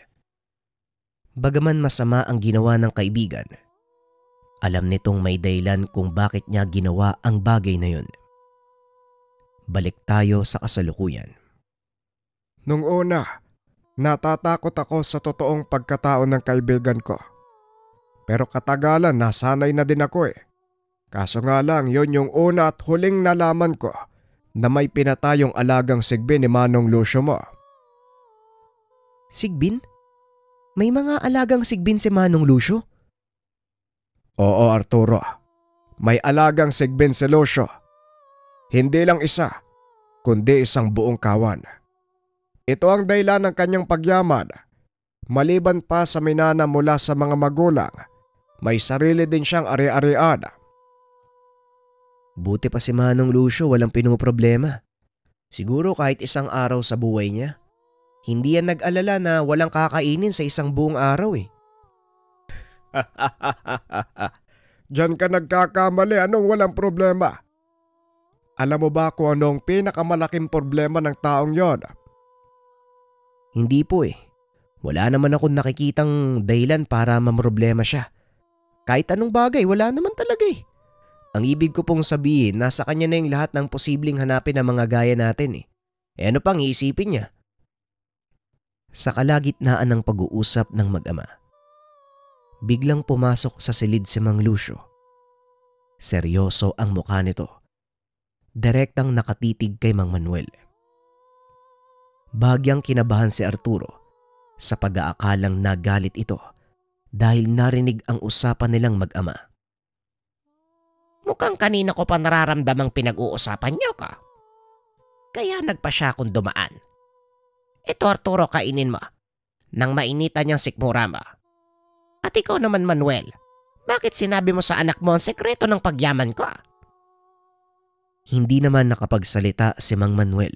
Bagaman masama ang ginawa ng kaibigan, alam nitong may dahilan kung bakit niya ginawa ang bagay na yun. Balik tayo sa kasalukuyan. Nung una, natatakot ako sa totoong pagkatao ng kaibigan ko. Pero katagalan nasanay na din ako eh. Kaso nga lang yun yung una at huling nalaman ko na may pinatayong alagang sigbin ni Manong Lucio mo. Sigbin? May mga alagang sigbin si Manong Lucio? Oo Arturo, may alagang sigbin si Lucio. Hindi lang isa, kundi isang buong kawan. Ito ang dahilan ng kanyang pagyaman. Maliban pa sa minana mula sa mga magulang, may sarili din siyang ari-arian. Buti pa si Manong Lucio walang pinoproblema. Siguro kahit isang araw sa buhay niya. Hindi yan nag-alala na walang kakainin sa isang buong araw eh. Diyan ka nagkakamali, anong walang problema? Alam mo ba kung anong pinakamalaking problema ng taong yon? Hindi po eh. Wala naman akong nakikitang dahilan para mamroblema siya. Kahit anong bagay, wala naman talaga eh. Ang ibig ko pong sabihin, nasa kanya na yung lahat ng posibleng hanapin ng mga gaya natin eh. Eh ano pang iisipin niya? Sa kalagitnaan ng pag-uusap ng mag-ama, biglang pumasok sa silid si Mang Lucio. Seryoso ang mukha nito. Direktang nakatitig kay Mang Manuel. Bahagyang kinabahan si Arturo sa pag-aakalang nagalit ito dahil narinig ang usapan nilang mag-ama. Mukhang kanina ko pa nararamdamang pinag-uusapan niyo ka. Kaya nagpa siya akong dumaan. Ito Arturo, kainin mo. Nang mainitan niyang sikmura mo. At ikaw naman Manuel, bakit sinabi mo sa anak mo ang sekreto ng pagyaman ko? Hindi naman nakapagsalita si Mang Manuel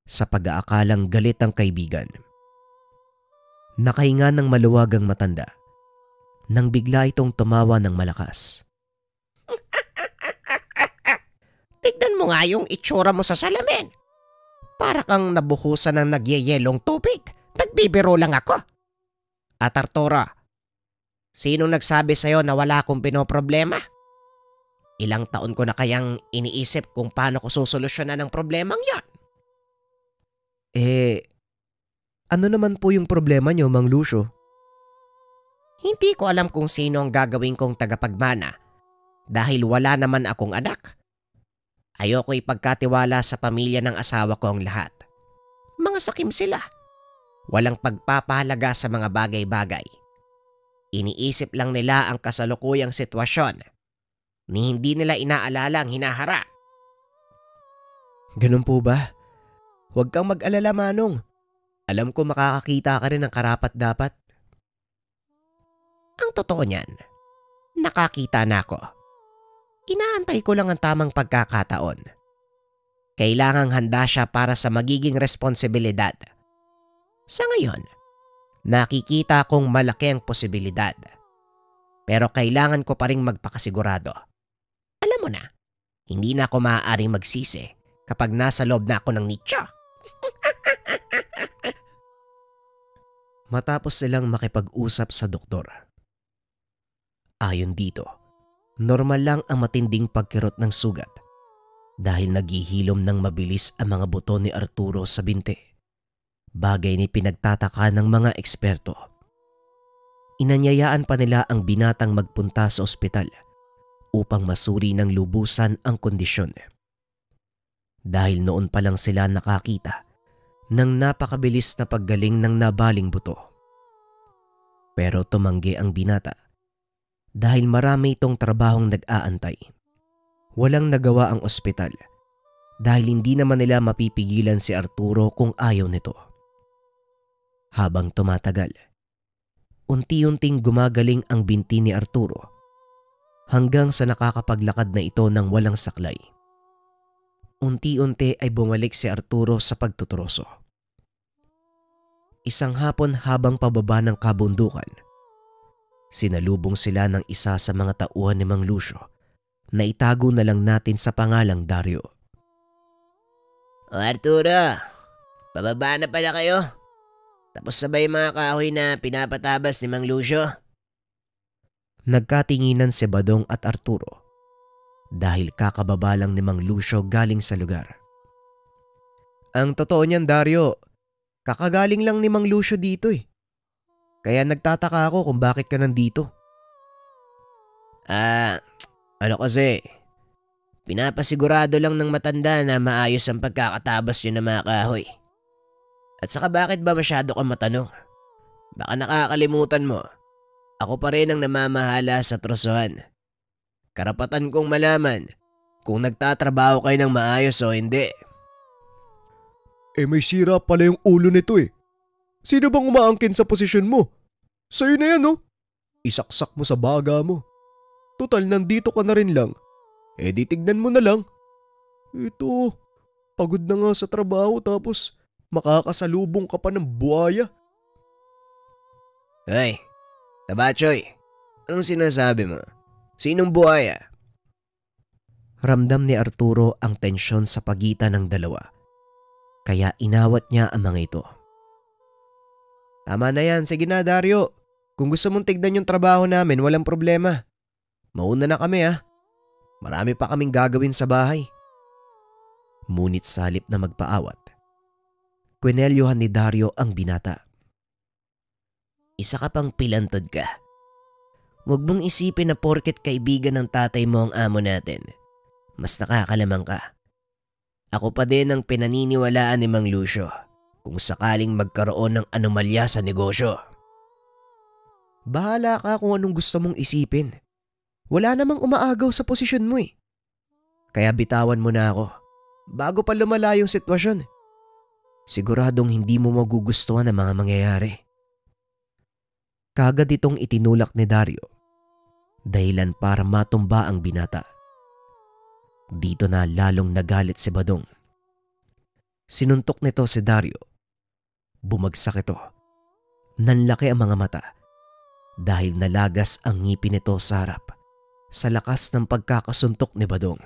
sa pag-aakalang galit ang kaibigan. Nakahinga ng maluwagang matanda nang bigla itong tumawa ng malakas. Tignan mo nga yung itsura mo sa salamin. Para kang nabuhusan ng nagyeyelong tubig. Nagbibiro lang ako. At Arturo, sinong nagsabi sa'yo na wala akong pinoproblema? Ilang taon ko na kayang iniisip kung paano ko susolusyonan ang problemang yon. Ano naman po yung problema niyo, Mang Lucio? Hindi ko alam kung sino ang gagawin kong tagapagmana dahil wala naman akong anak. Ayoko ipagkatiwala sa pamilya ng asawa ko ang lahat. Mga sakim sila. Walang pagpapahalaga sa mga bagay-bagay. Iniisip lang nila ang kasalukuyang sitwasyon ni hindi nila inaalala ang hinaharap. Ganun po ba? Huwag kang mag-alala, Manong. Alam ko makakakita ka rin ng karapat-dapat. Ang totoo niyan, nakakita na ako. Inaantay ko lang ang tamang pagkakataon. Kailangang handa siya para sa magiging responsibilidad. Sa ngayon, nakikita kong malaki ang posibilidad. Pero kailangan ko pa ring magpakasigurado. Alam mo na, hindi na ako maaaring magsisi kapag nasa loob na ako ng nicho. Matapos silang makipag-usap sa doktor. Ayon dito, normal lang ang matinding pagkirot ng sugat dahil naghihilom ng mabilis ang mga buto ni Arturo sa binti. Bagay ni pinagtataka ng mga eksperto. Inanyayaan pa nila ang binatang magpunta sa ospital upang masuri ng lubusan ang kondisyon. Dahil noon pa lang sila nakakita ng napakabilis na paggaling ng nabaling buto. Pero tumanggi ang binata dahil marami itong trabahong nag-aantay. Walang nagawa ang ospital dahil hindi naman nila mapipigilan si Arturo kung ayaw nito. Habang tumatagal, unti-unting gumagaling ang binti ni Arturo hanggang sa nakakapaglakad na ito ng walang saklay. Unti-unti ay bumalik si Arturo sa pagtuturoso. Isang hapon habang pababa ng kabundukan, sinalubong sila ng isa sa mga tauhan ni Mang Lucio na itago na lang natin sa pangalang Dario. O Arturo, pababa na pala kayo. Tapos sabay mga kahoy na pinapatabas ni Mang Lucio. Nagkatinginan si Badong at Arturo dahil kakababa lang ni Mang Lucio galing sa lugar. Ang totoo niyan, Dario, kakagaling lang ni Mang Lucio dito eh. Kaya nagtataka ako kung bakit ka nandito. Kasi, pinapasigurado lang ng matanda na maayos ang pagkakatabas niyo ng mga kahoy. At saka bakit ba masyado kang matanong? Baka nakakalimutan mo, ako pa rin ang namamahala sa trosuhan. Karapatan kong malaman kung nagtatrabaho kayo ng maayos o hindi. May sira pala yung ulo nito eh. Sino bang umaangkin sa posisyon mo? Sa'yo na yan oh. Isaksak mo sa baga mo. Total nandito ka na rin lang. Di tignan mo na lang. Ito, pagod na nga sa trabaho tapos makakasalubong ka pa ng buhaya. Ay, Tabachoy, anong sinasabi mo? Sinong buhaya? Ramdam ni Arturo ang tensyon sa pagitan ng dalawa. Kaya inawat niya ang mga ito. Tama na yan, sige na Dario. Kung gusto mong tignan yung trabaho namin, walang problema. Mauna na kami ah. Marami pa kaming gagawin sa bahay. Ngunit sa halip na magpaawat, kwinelyohan ni Dario ang binata. Isa ka pang pilantod ka. Huwag mong isipin na porket kaibigan ng tatay mo ang amo natin, mas nakakalamang ka. Ako pa din ang pinaniniwalaan ni Mang Lucio kung sakaling magkaroon ng anomalya sa negosyo. Bahala ka kung anong gusto mong isipin. Wala namang umaagaw sa posisyon mo eh. Kaya bitawan mo na ako bago pa lumala yung sitwasyon. Siguradong hindi mo magugustuhan ang mga mangyayari. Kagad itong itinulak ni Dario, dahilan para matumba ang binata. Dito na lalong nagalit si Badong. Sinuntok nito si Dario. Bumagsak ito. Nanlaki ang mga mata dahil nalagas ang ngipin nito sa harap sa lakas ng pagkakasuntok ni Badong.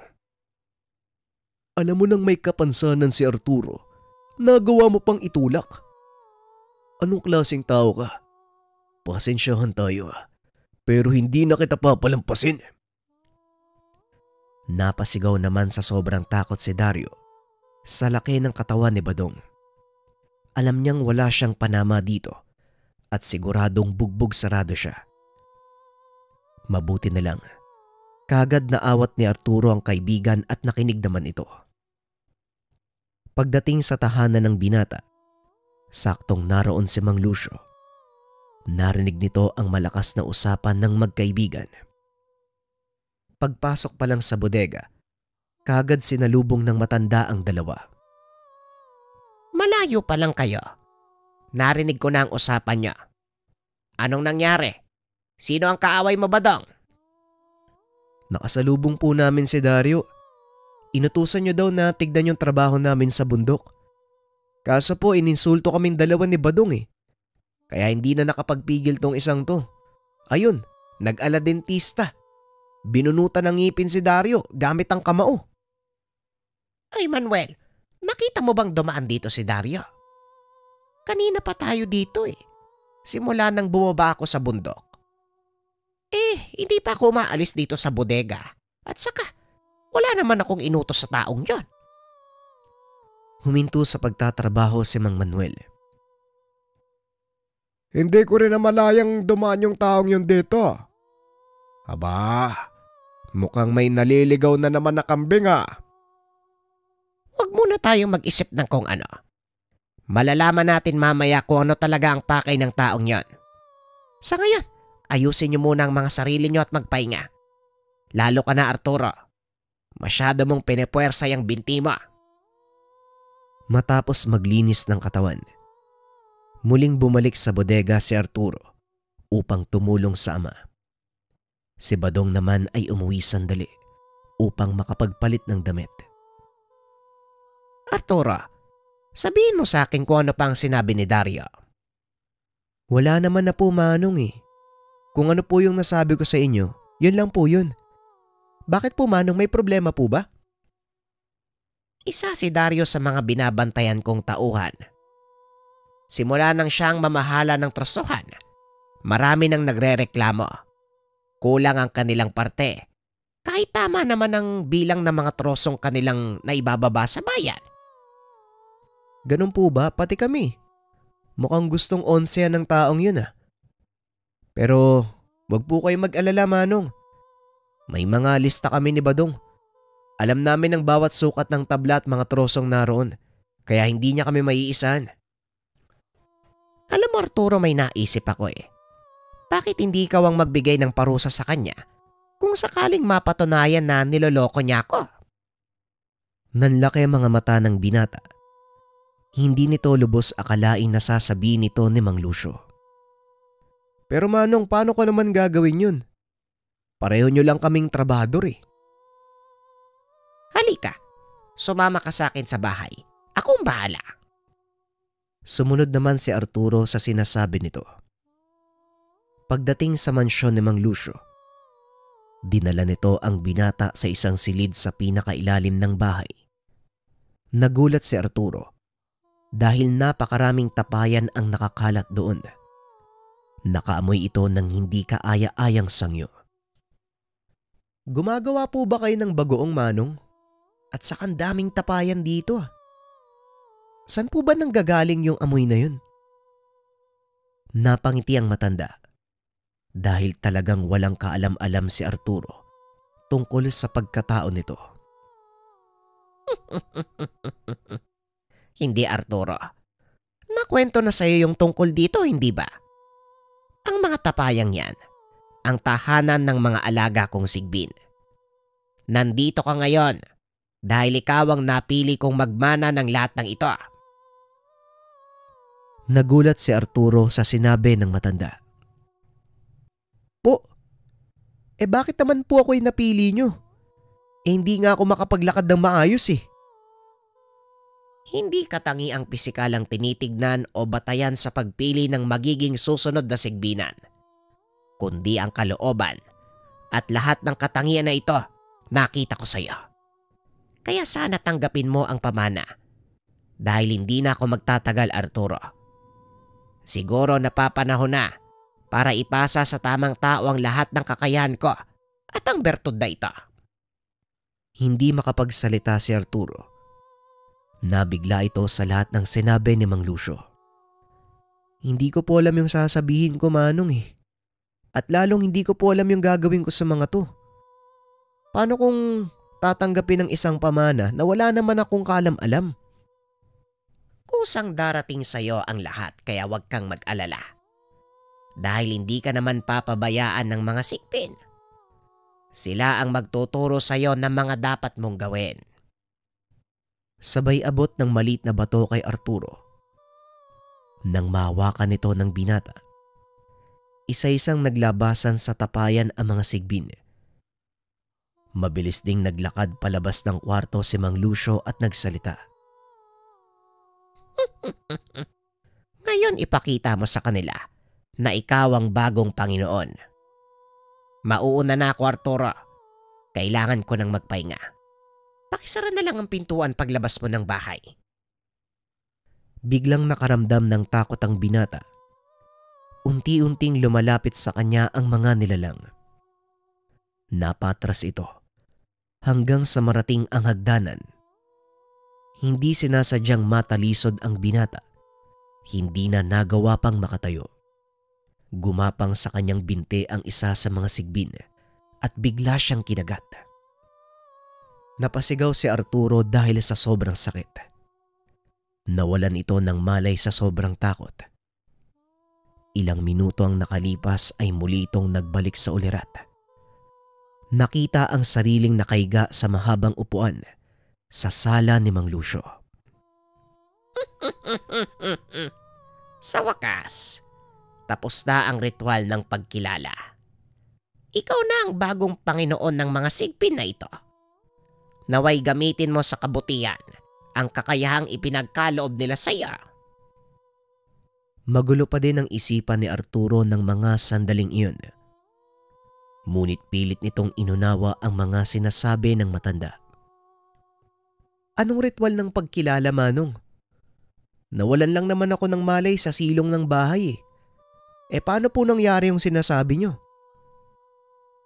Alam mo nang may kapansanan si Arturo, nagawa mo pang itulak. Anong klaseng tao ka? Pasensyahan tayo pero hindi na kita papalampasin. Napasigaw naman sa sobrang takot si Dario sa laki ng katawan ni Badong. Alam niyang wala siyang panama dito at siguradong bugbog sarado siya. Mabuti na lang, kagad naawat ni Arturo ang kaibigan at nakinig naman ito. Pagdating sa tahanan ng binata, saktong naroon si Mang Lucio. Narinig nito ang malakas na usapan ng magkaibigan. Pagpasok pa lang sa bodega, kagad sinalubong ng matanda ang dalawa. Malayo pa lang kayo. Narinig ko na ang usapan niya. Anong nangyari? Sino ang kaaway mo, Badong? Nakasalubong po namin si Dario. Inutusan niyo daw na tignan yung trabaho namin sa bundok. Kaso po ininsulto kaming dalawa ni Badong eh. Kaya hindi na nakapagpigil tong isang to. Ayun, nag-aladentista. Binunutan ng ngipin si Dario gamit ang kamao. Ay Manuel, nakita mo bang dumaan dito si Dario? Kanina pa tayo dito eh. Simula nang bumaba ako sa bundok. Hindi pa ako maalis dito sa bodega. At saka, wala naman akong inutos sa taong yon. Huminto sa pagtatrabaho si Mang Manuel. Hindi ko rin namalayang dumaan yung taong yun dito. Aba, mukhang may naliligaw na naman na kambing ah. Huwag muna tayong mag-isip ng kung ano. Malalaman natin mamaya kung ano talaga ang pakay ng taong yon. Sa ngayon, ayusin niyo muna ang mga sarili niyo at magpahinga. Lalo ka na Arturo. Masyado mong pinepuwersa yung binti mo. Matapos maglinis ng katawan, muling bumalik sa bodega si Arturo upang tumulong sa ama. Si Badong naman ay umuwi sandali upang makapagpalit ng damit. Arturo, sabihin mo sa akin kung ano pa ang sinabi ni Dario. Wala naman na po manong eh. Kung ano po yung nasabi ko sa inyo, yun lang po yun. Bakit po manong, may problema po ba? Isa si Dario sa mga binabantayan kong tauhan. Simula nang siyang mamahala ng trasuhan, marami nang nagrereklamo. Kulang ang kanilang parte, kahit tama naman ang bilang ng mga trosong kanilang naibababa sa bayan. Ganun po ba? Pati kami. Mukhang gustong onsehan ng taong yun ah. Pero wag po kayo mag-alala, Manong. May mga lista kami ni Badong. Alam namin ang bawat sukat ng tabla at mga trosong naroon, kaya hindi niya kami maiisahan. Alam mo Arturo, may naisip ako eh. Bakit hindi ikaw ang magbigay ng parusa sa kanya kung sakaling mapatunayan na niloloko niya ako? Nanlaki ang mga mata ng binata. Hindi nito lubos akalain na sasabihin nito ni Mang Lucio. Pero Manong, paano ko naman gagawin yun? Pareho nyo lang kaming trabador eh. Halika, sumama ka sa akin sa bahay. Akong bahala. Sumunod naman si Arturo sa sinasabi nito. Pagdating sa mansyon ni Mang Lucio, dinala nito ang binata sa isang silid sa pinakailalim ng bahay. Nagulat si Arturo dahil napakaraming tapayan ang nakakalat doon. Nakaamoy ito ng hindi kaaya-ayang sangyo. Gumagawa po ba kayo ng bagoong, Manong? At sakang daming tapayan dito. Saan po ba nanggagaling yung amoy na yun? Napangiti ang matanda dahil talagang walang kaalam-alam si Arturo tungkol sa pagkatao nito. Hindi Arturo. Nakwento na sa'yo yung tungkol dito, hindi ba? Ang mga tapayang yan, ang tahanan ng mga alaga kong sigbin. Nandito ka ngayon dahil ikaw ang napili kong magmana ng lahat ng ito. Nagulat si Arturo sa sinabi ng matanda. Po, bakit naman po ako yung napili nyo? Hindi nga ako makapaglakad ng maayos eh. Hindi katangi ang pisikal ang tinitignan o batayan sa pagpili ng magiging susunod na sigbinan, kundi ang kalooban, at lahat ng katangian na ito nakita ko sa iyo. Kaya sana tanggapin mo ang pamana dahil hindi na ako magtatagal, Arturo. Siguro napapanahon na para ipasa sa tamang tao ang lahat ng kakayahan ko at ang bertud na ito. Hindi makapagsalita si Arturo. Nabigla ito sa lahat ng sinabi ni Mang Lucio. Hindi ko po alam yung sasabihin ko, Manong eh. At lalong hindi ko po alam yung gagawin ko sa mga to. Paano kung tatanggapin ng isang pamana na wala naman akong kaalam-alam? Kusang darating sa iyo ang lahat kaya huwag kang mag-alala. Dahil hindi ka naman papabayaan ng mga sikpin. Sila ang magtuturo sa iyo ng mga dapat mong gawin. Sabay abot ng maliit na bato kay Arturo. Nang mahawakan nito ng binata, isa-isang naglabasan sa tapayan ang mga sigbin. Mabilis ding naglakad palabas ng kwarto si Mang Lucio at nagsalita. Ngayon ipakita mo sa kanila na ikaw ang bagong Panginoon. Mauuna na ako, Arturo. Kailangan ko nang magpahinga. Pakisara na lang ang pintuan paglabas mo ng bahay. Biglang nakaramdam ng takot ang binata. Unti-unting lumalapit sa kanya ang mga nilalang. Napatras ito hanggang sa marating ang hagdanan. Hindi sinasadyang matalisod ang binata. Hindi na nagawa pang makatayo. Gumapang sa kanyang binte ang isa sa mga sigbin at bigla siyang kinagat. Napasigaw si Arturo dahil sa sobrang sakit. Nawalan ito ng malay sa sobrang takot. Ilang minuto ang nakalipas ay muli itong nagbalik sa ulirat. Nakita ang sariling nakaiga sa mahabang upuan sa sala ni Mang Lucio. Sa wakas, tapos na ang ritual ng pagkilala. Ikaw na ang bagong Panginoon ng mga sigpin na ito. Naway gamitin mo sa kabutihan ang kakayahang ipinagkaloob nila sa iyo. Magulo pa din ang isipan ni Arturo ng mga sandaling iyon. Ngunit pilit nitong inunawa ang mga sinasabi ng matanda. Anong ritual ng pagkilala, Manong? Nawalan lang naman ako ng malay sa silong ng bahay eh. Paano po nangyari yung sinasabi nyo?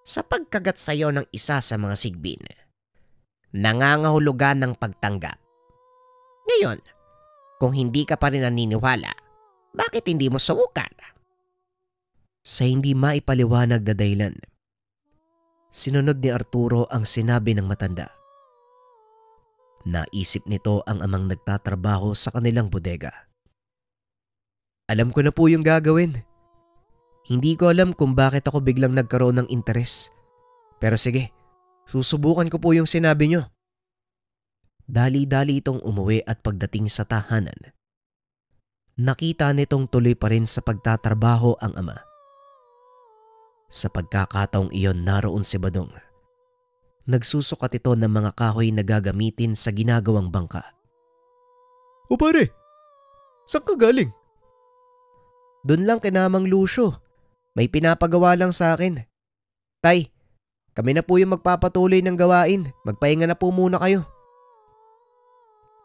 Sa pagkagat sa'yo ng isa sa mga sigbin, nangangahulugan ng pagtanggap. Ngayon, kung hindi ka pa rin naniniwala, bakit hindi mo subukan? Sa hindi maipaliwanag na dahilan, sinunod ni Arturo ang sinabi ng matanda. Naisip nito ang amang nagtatrabaho sa kanilang bodega. Alam ko na po yung gagawin. Hindi ko alam kung bakit ako biglang nagkaroon ng interes. Pero sige, susubukan ko po yung sinabi nyo. Dali-dali itong umuwi at pagdating sa tahanan, nakita nitong tuloy pa rin sa pagtatrabaho ang ama. Sa pagkakataong iyon naroon si Badong. Nagsusukat ito ng mga kahoy na gagamitin sa ginagawang bangka. O pare, saan ka galing? Doon lang kina Mang Lucio. May pinapagawa lang sa akin. Tay, kami na po yung magpapatuloy ng gawain. Magpahinga na po muna kayo.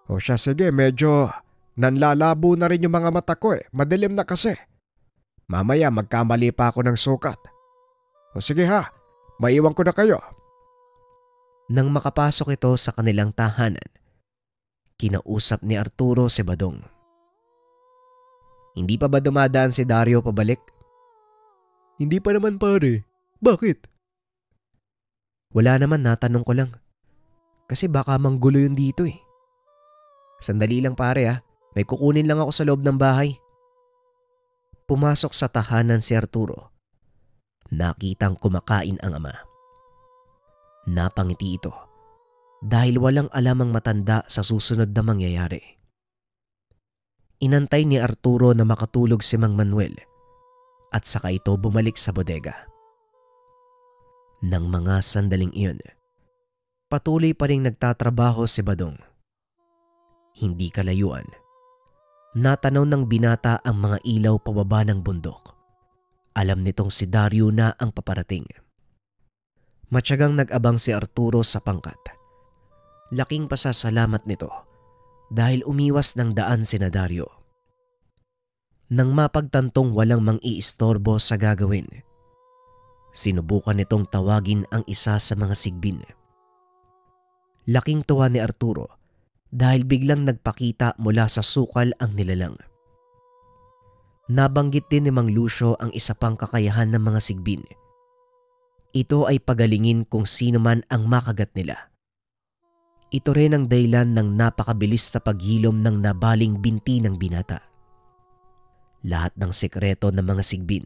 O siya, sige, medyo nanlalabo na rin yung mga mata ko eh. Madilim na kasi. Mamaya magkamali pa ako ng sukat. O sige ha, maiwan ko na kayo. Nang makapasok ito sa kanilang tahanan, kinausap ni Arturo si Badong. Hindi pa ba dumadaan si Dario pabalik? Hindi pa naman pare. Bakit? Wala naman, natanong ko lang. Kasi baka manggulo yun dito eh. Sandali lang pare ah, may kukunin lang ako sa loob ng bahay. Pumasok sa tahanan si Arturo. Nakitang kumakain ang ama. Napangiti ito dahil walang alam ang matanda sa susunod na mangyayari. Inantay ni Arturo na makatulog si Mang Manuel at saka ito bumalik sa bodega. Nang mga sandaling iyon, patuloy pa ring nagtatrabaho si Badong. Hindi kalayuan, natanaw ng binata ang mga ilaw pababa ng bundok. Alam nitong si Dario na ang paparating. Matyagang nag-abang si Arturo sa pangkat. Laking pasasalamat nito dahil umiwas ng daan sina Dario. Nang mapagtantong walang mang-iistorbo sa gagawin, sinubukan nitong tawagin ang isa sa mga sigbin. Laking tuwa ni Arturo dahil biglang nagpakita mula sa sukal ang nilalang. Nabanggit din ni Mang Lucio ang isa pang kakayahan ng mga sigbin. Ito ay pagalingin kung sino man ang makagat nila. Ito rin ang dahilan ng napakabilis na paghilom ng nabaling binti ng binata. Lahat ng sekreto ng mga sigbin,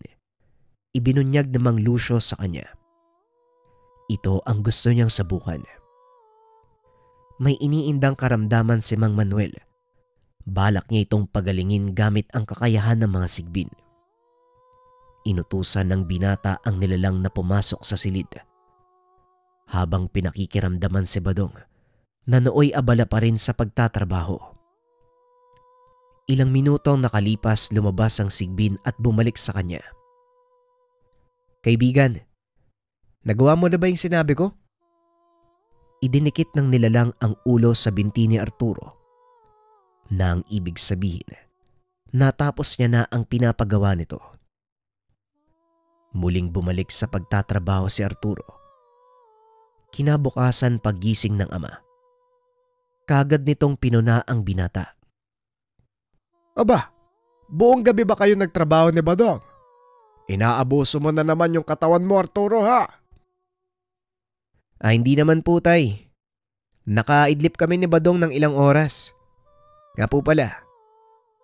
ibinunyag ni Mang Lucio sa kanya. Ito ang gusto niyang sabukan. May iniindang karamdaman si Mang Manuel. Balak niya itong pagalingin gamit ang kakayahan ng mga sigbin. Inutusan ng binata ang nilalang na pumasok sa silid. Habang pinakikiramdaman si Badong na nooy abala pa rin sa pagtatrabaho. Ilang minuto ang nakalipas, lumabas ang sigbin at bumalik sa kanya. Kaibigan, nagawa mo na ba yung sinabi ko? Idinikit ng nilalang ang ulo sa binti ni Arturo. Na ang ibig sabihin, natapos niya na ang pinapagawa nito. Muling bumalik sa pagtatrabaho si Arturo. Kinabukasan paggising ng ama, kagad nitong pinuna ang binata. Aba, buong gabi ba kayo nagtrabaho ni Badong? Inaabuso mo na naman yung katawan mo, Arturo, ha? Hindi naman po tay. Nakaidlip kami ni Badong ng ilang oras. Nga po pala,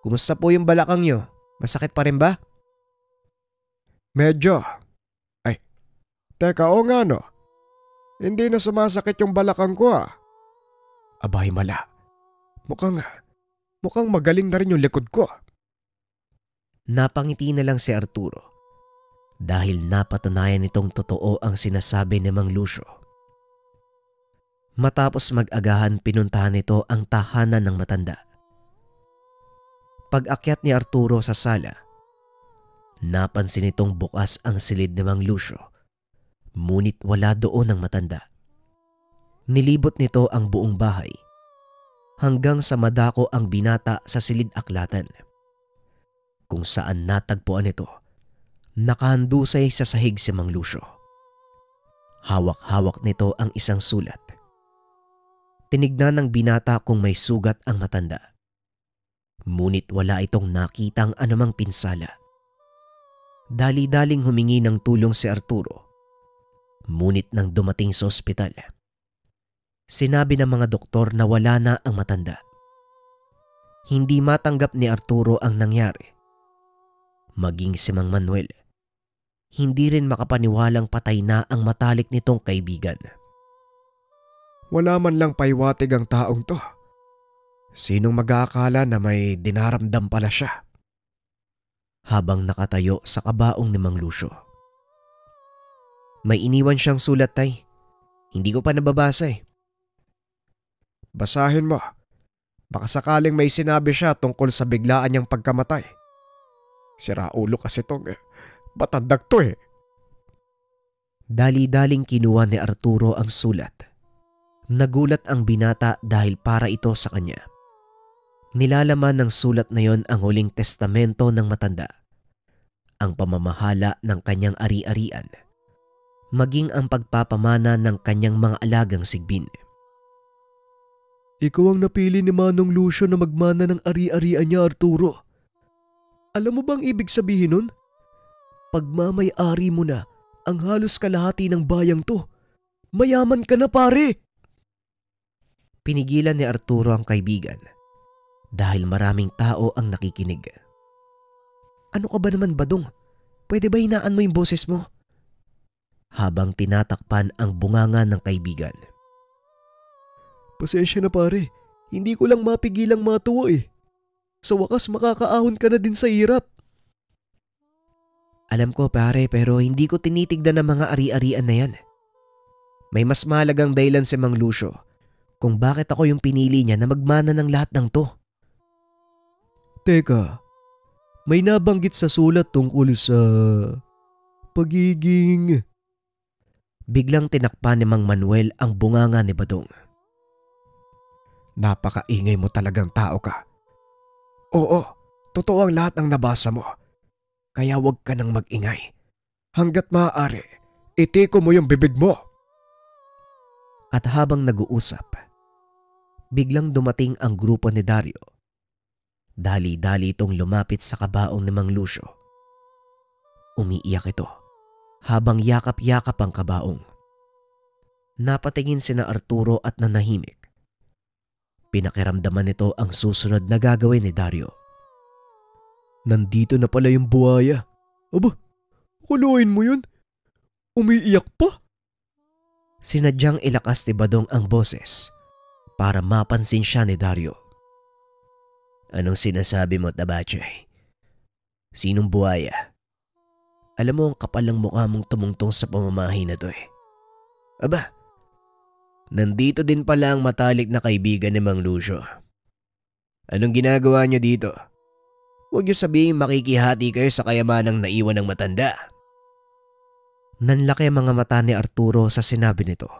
kumusta po yung balakang nyo? Masakit pa rin ba? Medyo. Ay, teka, o nga no. Hindi na sumasakit yung balakang ko ah. Abay mala. Mukhang magaling na rin yung likod ko. Napangiti na lang si Arturo dahil napatunayan nitong totoo ang sinasabi ni Mang Lucio. Matapos mag-agahan, pinuntahan nito ang tahanan ng matanda. Pag-akyat ni Arturo sa sala, napansin nitong bukas ang silid ni Mang Lucio, ngunit wala doon ang matanda. Nilibot nito ang buong bahay hanggang sa madako ang binata sa silid-aklatan. Kung saan natagpuan ito, nakahandusay sa sahig si Mang Lucio. Hawak-hawak nito ang isang sulat. Tinignan ng binata kung may sugat ang matanda. Ngunit wala itong nakitang anumang pinsala. Dali-daling humingi ng tulong si Arturo. Ngunit nang dumating sa ospital, sinabi ng mga doktor na wala na ang matanda. Hindi matanggap ni Arturo ang nangyari. Maging si Mang Manuel, hindi rin makapaniwalang patay na ang matalik nitong kaibigan. Wala man lang paiwatig ang taong to. Sinong mag-aakala na may dinaramdam pala siya? Habang nakatayo sa kabaong ni Mang Lucio. May iniwan siyang sulat, tay. Hindi ko pa nababasa eh. Basahin mo. Baka sakaling may sinabi siya tungkol sa biglaan niyang pagkamatay. Siraulo kasi tong batandag to eh. Dali-daling kinuha ni Arturo ang sulat. Nagulat ang binata dahil para ito sa kanya. Nilalaman ng sulat na yon ang huling testamento ng matanda, ang pamamahala ng kanyang ari-arian, maging ang pagpapamana ng kanyang mga alagang sigbin. Ikaw ang napili ni Manong Lucio na magmana ng ari-arian niya, Arturo. Alam mo bang ibig sabihin nun? Pagmamay-ari mo na ang halos kalahati ng bayang to. Mayaman ka na, pare! Pinigilan ni Arturo ang kaibigan dahil maraming tao ang nakikinig. Ano ka ba naman, Badong? Pwede ba hinaan mo yung boses mo? Habang tinatakpan ang bunganga ng kaibigan. Pasensya na, pare. Hindi ko lang mapigilang matuwa eh. Sa wakas makakaahon ka na din sa hirap. Alam ko, pare, pero hindi ko tinitignan ng mga ari-arian na yan. May mas mahalagang dahilan si Mang Lucio kung bakit ako yung pinili niya na magmana ng lahat ng to. Teka, may nabanggit sa sulat tungkol sa pagiging... Biglang tinakpan ni Mang Manuel ang bunganga ni Badong. Napakaingay mo talagang tao ka. Oo, totoo ang lahat ng nabasa mo. Kaya huwag ka nang mag-ingay. Hanggat maaari, itiko mo yung bibig mo. At habang nag-uusap, biglang dumating ang grupo ni Dario. Dali-dali itong lumapit sa kabaong ni Mang Lucio. Umiiyak ito habang yakap-yakap ang kabaong. Napatingin sina Arturo at nanahimik. Pinakiramdaman nito ang susunod na gagawin ni Dario. Nandito na pala yung buhaya. Aba, kuluin mo yun. Umiiyak pa. Sinadyang ilakas ni Badong ang boses para mapansin siya ni Dario. Anong sinasabi mo, Tabachay? Sinong buhaya? Alam mo ang kapal ng mukha mong tumungtong sa pamamahay na to eh. Aba, nandito din pala ang matalik na kaibigan ni Mang Lucio. Anong ginagawa niyo dito? Huwag niyo sabihin makikihati kayo sa kayamanang naiwan ng matanda. Nanlaki ang mga mata ni Arturo sa sinabi nito.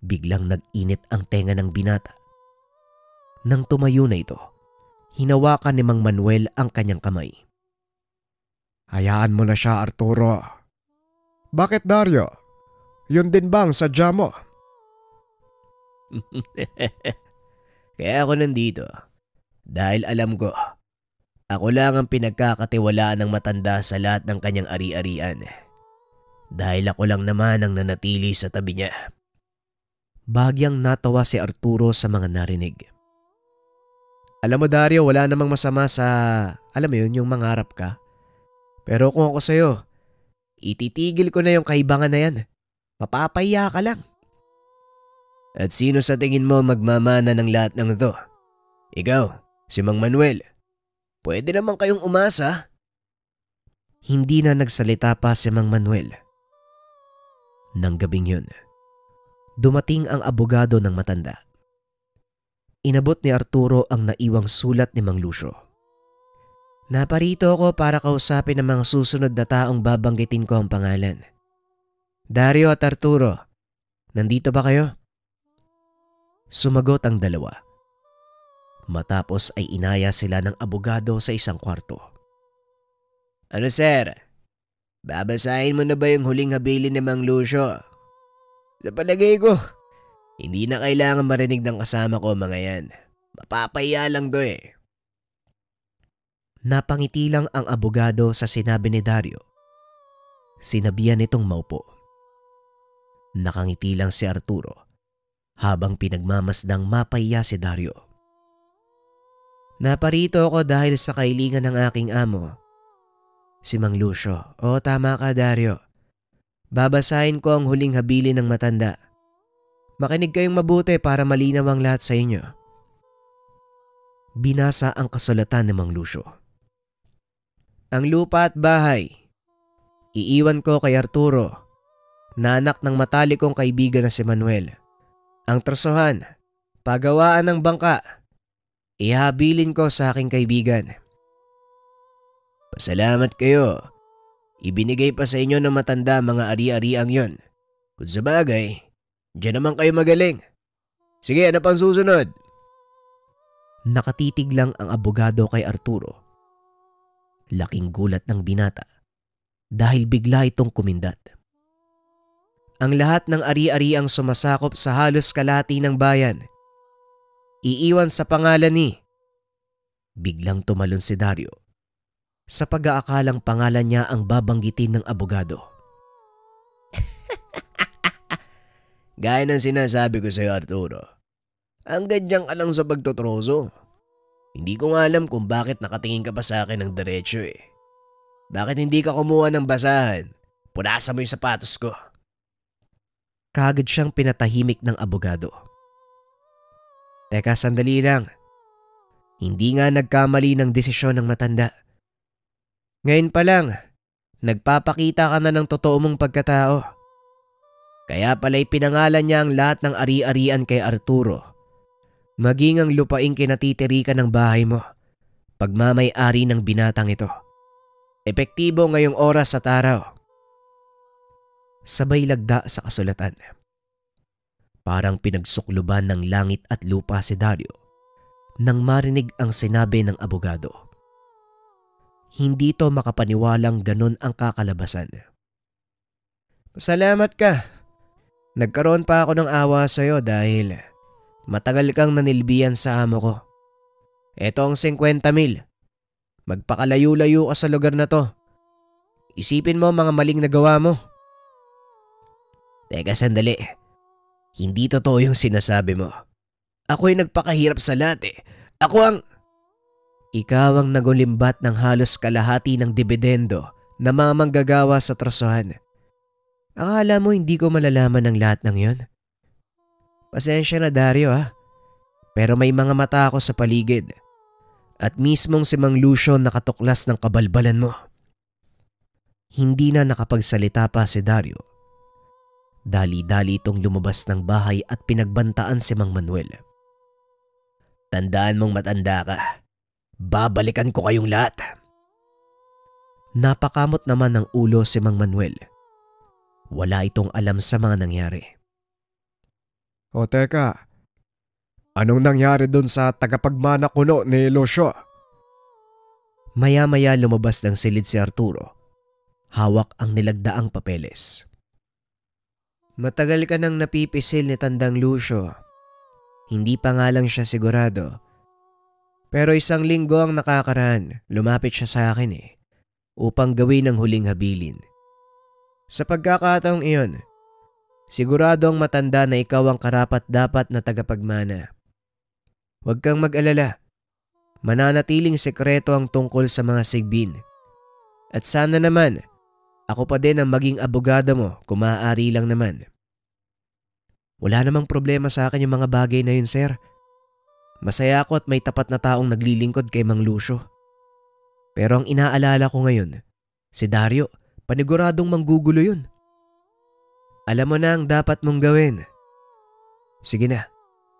Biglang nag-init ang tenga ng binata. Nang tumayo na ito, hinawakan ni Mang Manuel ang kanyang kamay. Hayaan mo na siya, Arturo. Bakit, Dario? Yun din bang sadya mo? Kaya ako nandito dahil alam ko ako lang ang pinagkakatiwalaan ng matanda sa lahat ng kanyang ari-arian. Dahil ako lang naman ang nanatili sa tabi niya. Bahagyang natawa si Arturo sa mga narinig. Alam mo, Dario, wala namang masama sa, alam mo yun, yung mangarap ka. Pero kung ako sa'yo, ititigil ko na yung kaibangan na yan. Mapapahiya ka lang. At sino sa tingin mo magmamana ng lahat ng ito? Ikaw, si Mang Manuel. Pwede naman kayong umasa. Hindi na nagsalita pa si Mang Manuel. Nang gabing yun, dumating ang abogado ng matanda. Inabot ni Arturo ang naiwang sulat ni Mang Lucio. Naparito ako para kausapin ang mga susunod na taong babanggitin ko ang pangalan. Dario at Arturo, nandito ba kayo? Sumagot ang dalawa Matapos ay inaya sila ng abogado sa isang kwarto. Ano sir? Babasahin mo na ba yung huling habilin ni Mang Lucio? Sa palagay ko, hindi na kailangan marinig ng kasama ko mga yan. Mapapahiya lang to eh. Napangiti lang ang abogado sa sinabi ni Dario. Sinabihan nitong maupo. Nakangiti lang si Arturo habang pinagmamasdang mapahiya si Dario. Naparito ako dahil sa kailingan ng aking amo, si Mang Lucio. O tama ka, Dario. Babasahin ko ang huling habilin ng matanda. Makinig kayong mabuti para malinaw ang lahat sa inyo. Binasa ang kasulatan ni Mang Lucio. Ang lupa at bahay, iiwan ko kay Arturo, na anak ng matalik kong kaibigan na si Manuel. Ang tresohan, pagawaan ng bangka, ihabilin ko sa aking kaibigan. Pasalamat kayo. Ibinigay pa sa inyo ng matanda mga ari-ariang yon. Kung sa bagay, diyan naman kayo magaling. Sige, ano pang susunod? Nakatitig lang ang abogado kay Arturo. Laking gulat ng binata dahil bigla itong kumindat. Ang lahat ng ari-ariang sumasakop sa halos kalahati ng bayan, iiwan sa pangalan ni... Biglang tumalon si Dario sa pag-aakalang pangalan niya ang babanggitin ng abogado. Gaya ng sinasabi ko sa iyo, Arturo. Ang ganyan ka lang sa pagtotroso. Hindi ko nga alam kung bakit nakatingin ka pa sa akin ng diretsyo eh. Bakit hindi ka kumuha ng basahan? Punasan mo yung sapatos ko. Kaagad siyang pinatahimik ng abogado. Teka, sandali lang. Hindi nga nagkamali ng desisyon ng matanda. Ngayon pa lang, nagpapakita ka na ng totoo mong pagkatao. Kaya pala'y pinangalan niya ang lahat ng ari-arian kay Arturo. Maging ang lupaing kinatitirikan ng bahay mo, pagmamay-ari ng binatang ito. Epektibo ngayong oras at araw. Sabay lagda sa kasulatan. Parang pinagsukluban ng langit at lupa si Dario nang marinig ang sinabi ng abogado. Hindi to makapaniwalang ganun ang kakalabasan. Salamat ka. Nagkaroon pa ako ng awa sa'yo dahil matagal kang nanilbihan sa amo ko. Eto ang 50,000. Magpakalayo-layo ka sa lugar na to. Isipin mo mga maling nagawa mo. Teka, sandali. Hindi totoo yung sinasabi mo. Ako'y nagpakahirap sa lahat eh. Ako ang... Ikaw ang nagulimbat ng halos kalahati ng dibidendo na mga manggagawa sa tresohan. Akala mo hindi ko malalaman ang lahat ng yon? Pasensya na, Dario pero may mga mata ako sa paligid at mismong si Mang Lucio nakatuklas ng kabalbalan mo. Hindi na nakapagsalita pa si Dario. Dali-dali itong lumabas ng bahay at pinagbantaan si Mang Manuel. Tandaan mong matanda ka. Babalikan ko kayong lahat. Napakamot naman ng ulo si Mang Manuel. Wala itong alam sa mga nangyari. O teka, anong nangyari dun sa tagapagmana kuno ni Lucio? Maya-maya lumabas ng silid si Arturo. Hawak ang nilagdaang papeles. Matagal ka nang napipisil ni Tandang Lucio. Hindi pa nga lang siya sigurado. Pero 1 linggo ang nakakaraan, lumapit siya sa akin upang gawin ang huling habilin. Sa pagkakataong iyon, sigurado ang matanda na ikaw ang karapat-dapat na tagapagmana. Huwag kang mag-alala. Mananatiling sekreto ang tungkol sa mga sigbin. At sana naman, ako pa din ang maging abogado mo kung maaari lang naman. Wala namang problema sa akin yung mga bagay na yun, sir. Masaya ako at may tapat na taong naglilingkod kay Mang Lucio. Pero ang inaalala ko ngayon, si Dario, paniguradong manggugulo yun. Alam mo na ang dapat mong gawin. Sige na,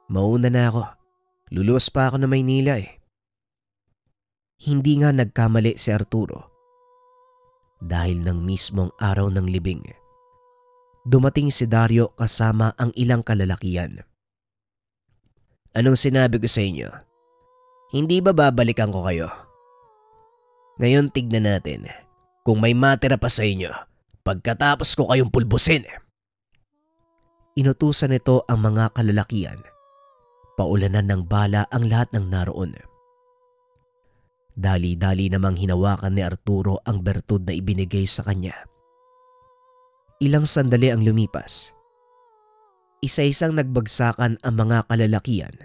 mauna na ako. Luluwas pa ako na Maynila Hindi nga nagkamali si Arturo. Dahil ng mismong araw ng libing, dumating si Dario kasama ang ilang kalalakian. Anong sinabi ko sa inyo? Hindi ba babalikan ko kayo? Ngayon tignan natin kung may matira pa sa inyo pagkatapos ko kayong pulbusin. Inutusan nito ang mga kalalakian. Paulanan ng bala ang lahat ng naroon. Dali-dali namang hinawakan ni Arturo ang bertud na ibinigay sa kanya. Ilang sandali ang lumipas. Isa-isang nagbagsakan ang mga kalalakian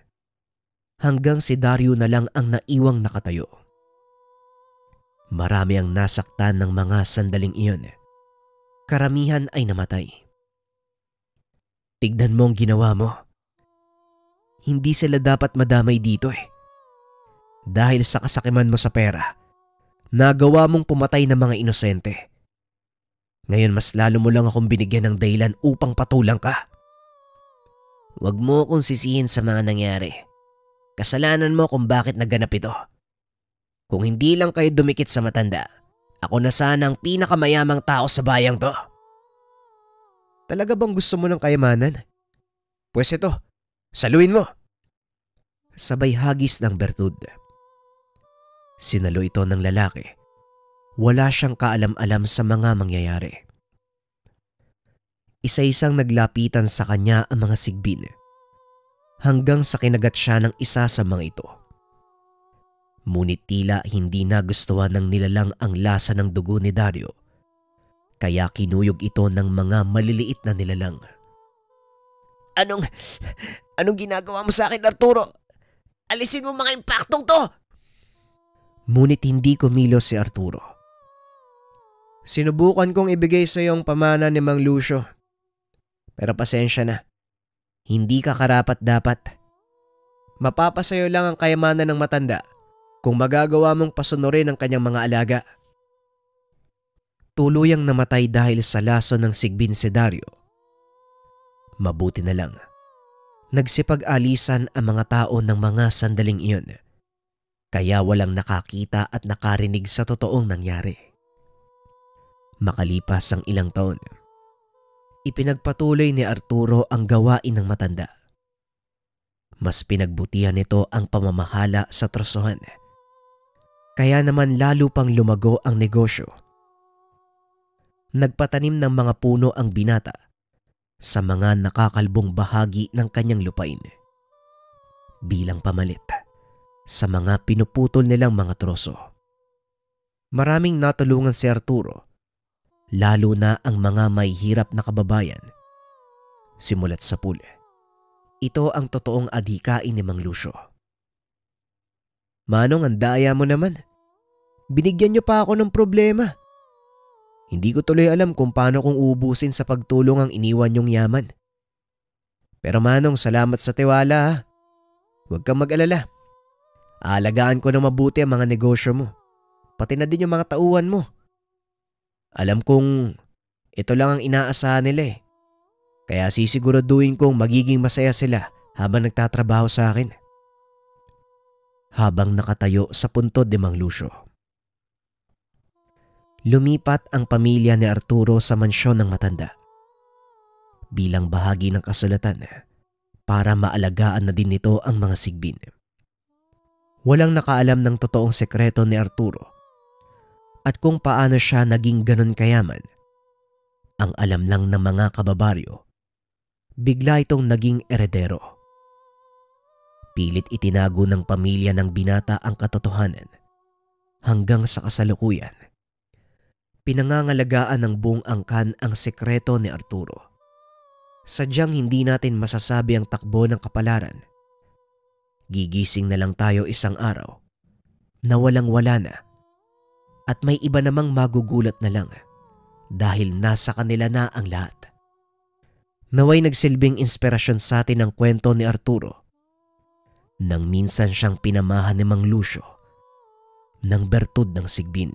hanggang si Dario na lang ang naiwang nakatayo. Marami ang nasaktan ng mga sandaling iyon. Karamihan ay namatay. Tignan mo ang ginawa mo. Hindi sila dapat madamay dito eh. Dahil sa kasakiman mo sa pera, nagawa mong pumatay ng mga inosente. Ngayon mas lalo mo lang akong binigyan ng dahilan upang patulang ka. Huwag mo akong sisihin sa mga nangyari. Kasalanan mo kung bakit naganap ito. Kung hindi lang kayo dumikit sa matanda, ako na sana ang pinakamayamang tao sa bayang to. Talaga bang gusto mo ng kayamanan? Pwes ito, saluin mo. Sabay hagis ng bertud. Sinalo ito ng lalaki. Wala siyang kaalam-alam sa mga mangyayari. Isa-isang naglapitan sa kanya ang mga sigbin hanggang sa kinagat siya ng isa sa mga ito. Ngunit tila hindi nagustuhan ng nilalang ang lasa ng dugo ni Dario, kaya kinuyog ito ng mga maliliit na nilalang. Anong ginagawa mo sa akin, Arturo? Alisin mo mga impaktong to! Ngunit hindi kumilos si Arturo. Sinubukan kong ibigay sa iyo ang pamana ni Mang Lucio. Pero pasensya na. Hindi ka karapat-dapat. Mapapasayo lang ang kayamanan ng matanda kung magagawa mong pasunurin ang kanyang mga alaga. Tuluyang namatay dahil sa laso ng sigbin si Dario. Mabuti na lang. Nagsipag-alisan ang mga tao ng mga sandaling iyon. Kaya walang nakakita at nakarinig sa totoong nangyari. Makalipas ang ilang taon, ipinagpatuloy ni Arturo ang gawain ng matanda. Mas pinagbutihan nito ang pamamahala sa trosuhan. Kaya naman lalo pang lumago ang negosyo. Nagpatanim ng mga puno ang binata sa mga nakakalbong bahagi ng kanyang lupain bilang pamalit sa mga pinuputol nilang mga troso. Maraming natulungan si Arturo, lalo na ang mga may hirap na kababayan. Simulat sa pule, ito ang totoong adhikain ni Mang Lucio. Manong, ang daya mo naman. Binigyan niyo pa ako ng problema. Hindi ko tuloy alam kung paano kong ubusin sa pagtulong ang iniwan niyong yaman. Pero Manong, salamat sa tiwala ha. Huwag kang mag-alala. Aalagaan ko na mabuti ang mga negosyo mo. Pati na din yung mga tauhan mo. Alam kong ito lang ang inaasahan nila eh. Kaya sisiguraduhin kong magiging masaya sila habang nagtatrabaho sa akin. Habang nakatayo sa puntod ni Mang Lucio, lumipat ang pamilya ni Arturo sa mansyon ng matanda. Bilang bahagi ng kasulatan para maalagaan na din nito ang mga sigbin. Walang nakaalam ng totoong sekreto ni Arturo at kung paano siya naging ganon kayaman. Ang alam lang ng mga kababaryo, bigla itong naging eredero. Pilit itinago ng pamilya ng binata ang katotohanan hanggang sa kasalukuyan. Pinangangalagaan ng buong angkan ang sekreto ni Arturo. Sadyang hindi natin masasabi ang takbo ng kapalaran. Gigising na lang tayo isang araw na walang-wala na at may iba namang magugulat na lang dahil nasa kanila na ang lahat. Naway nagsilbing inspirasyon sa atin ang kwento ni Arturo nang minsan siyang pinamahan ni Mang Lucio ng bertud ng sigbin.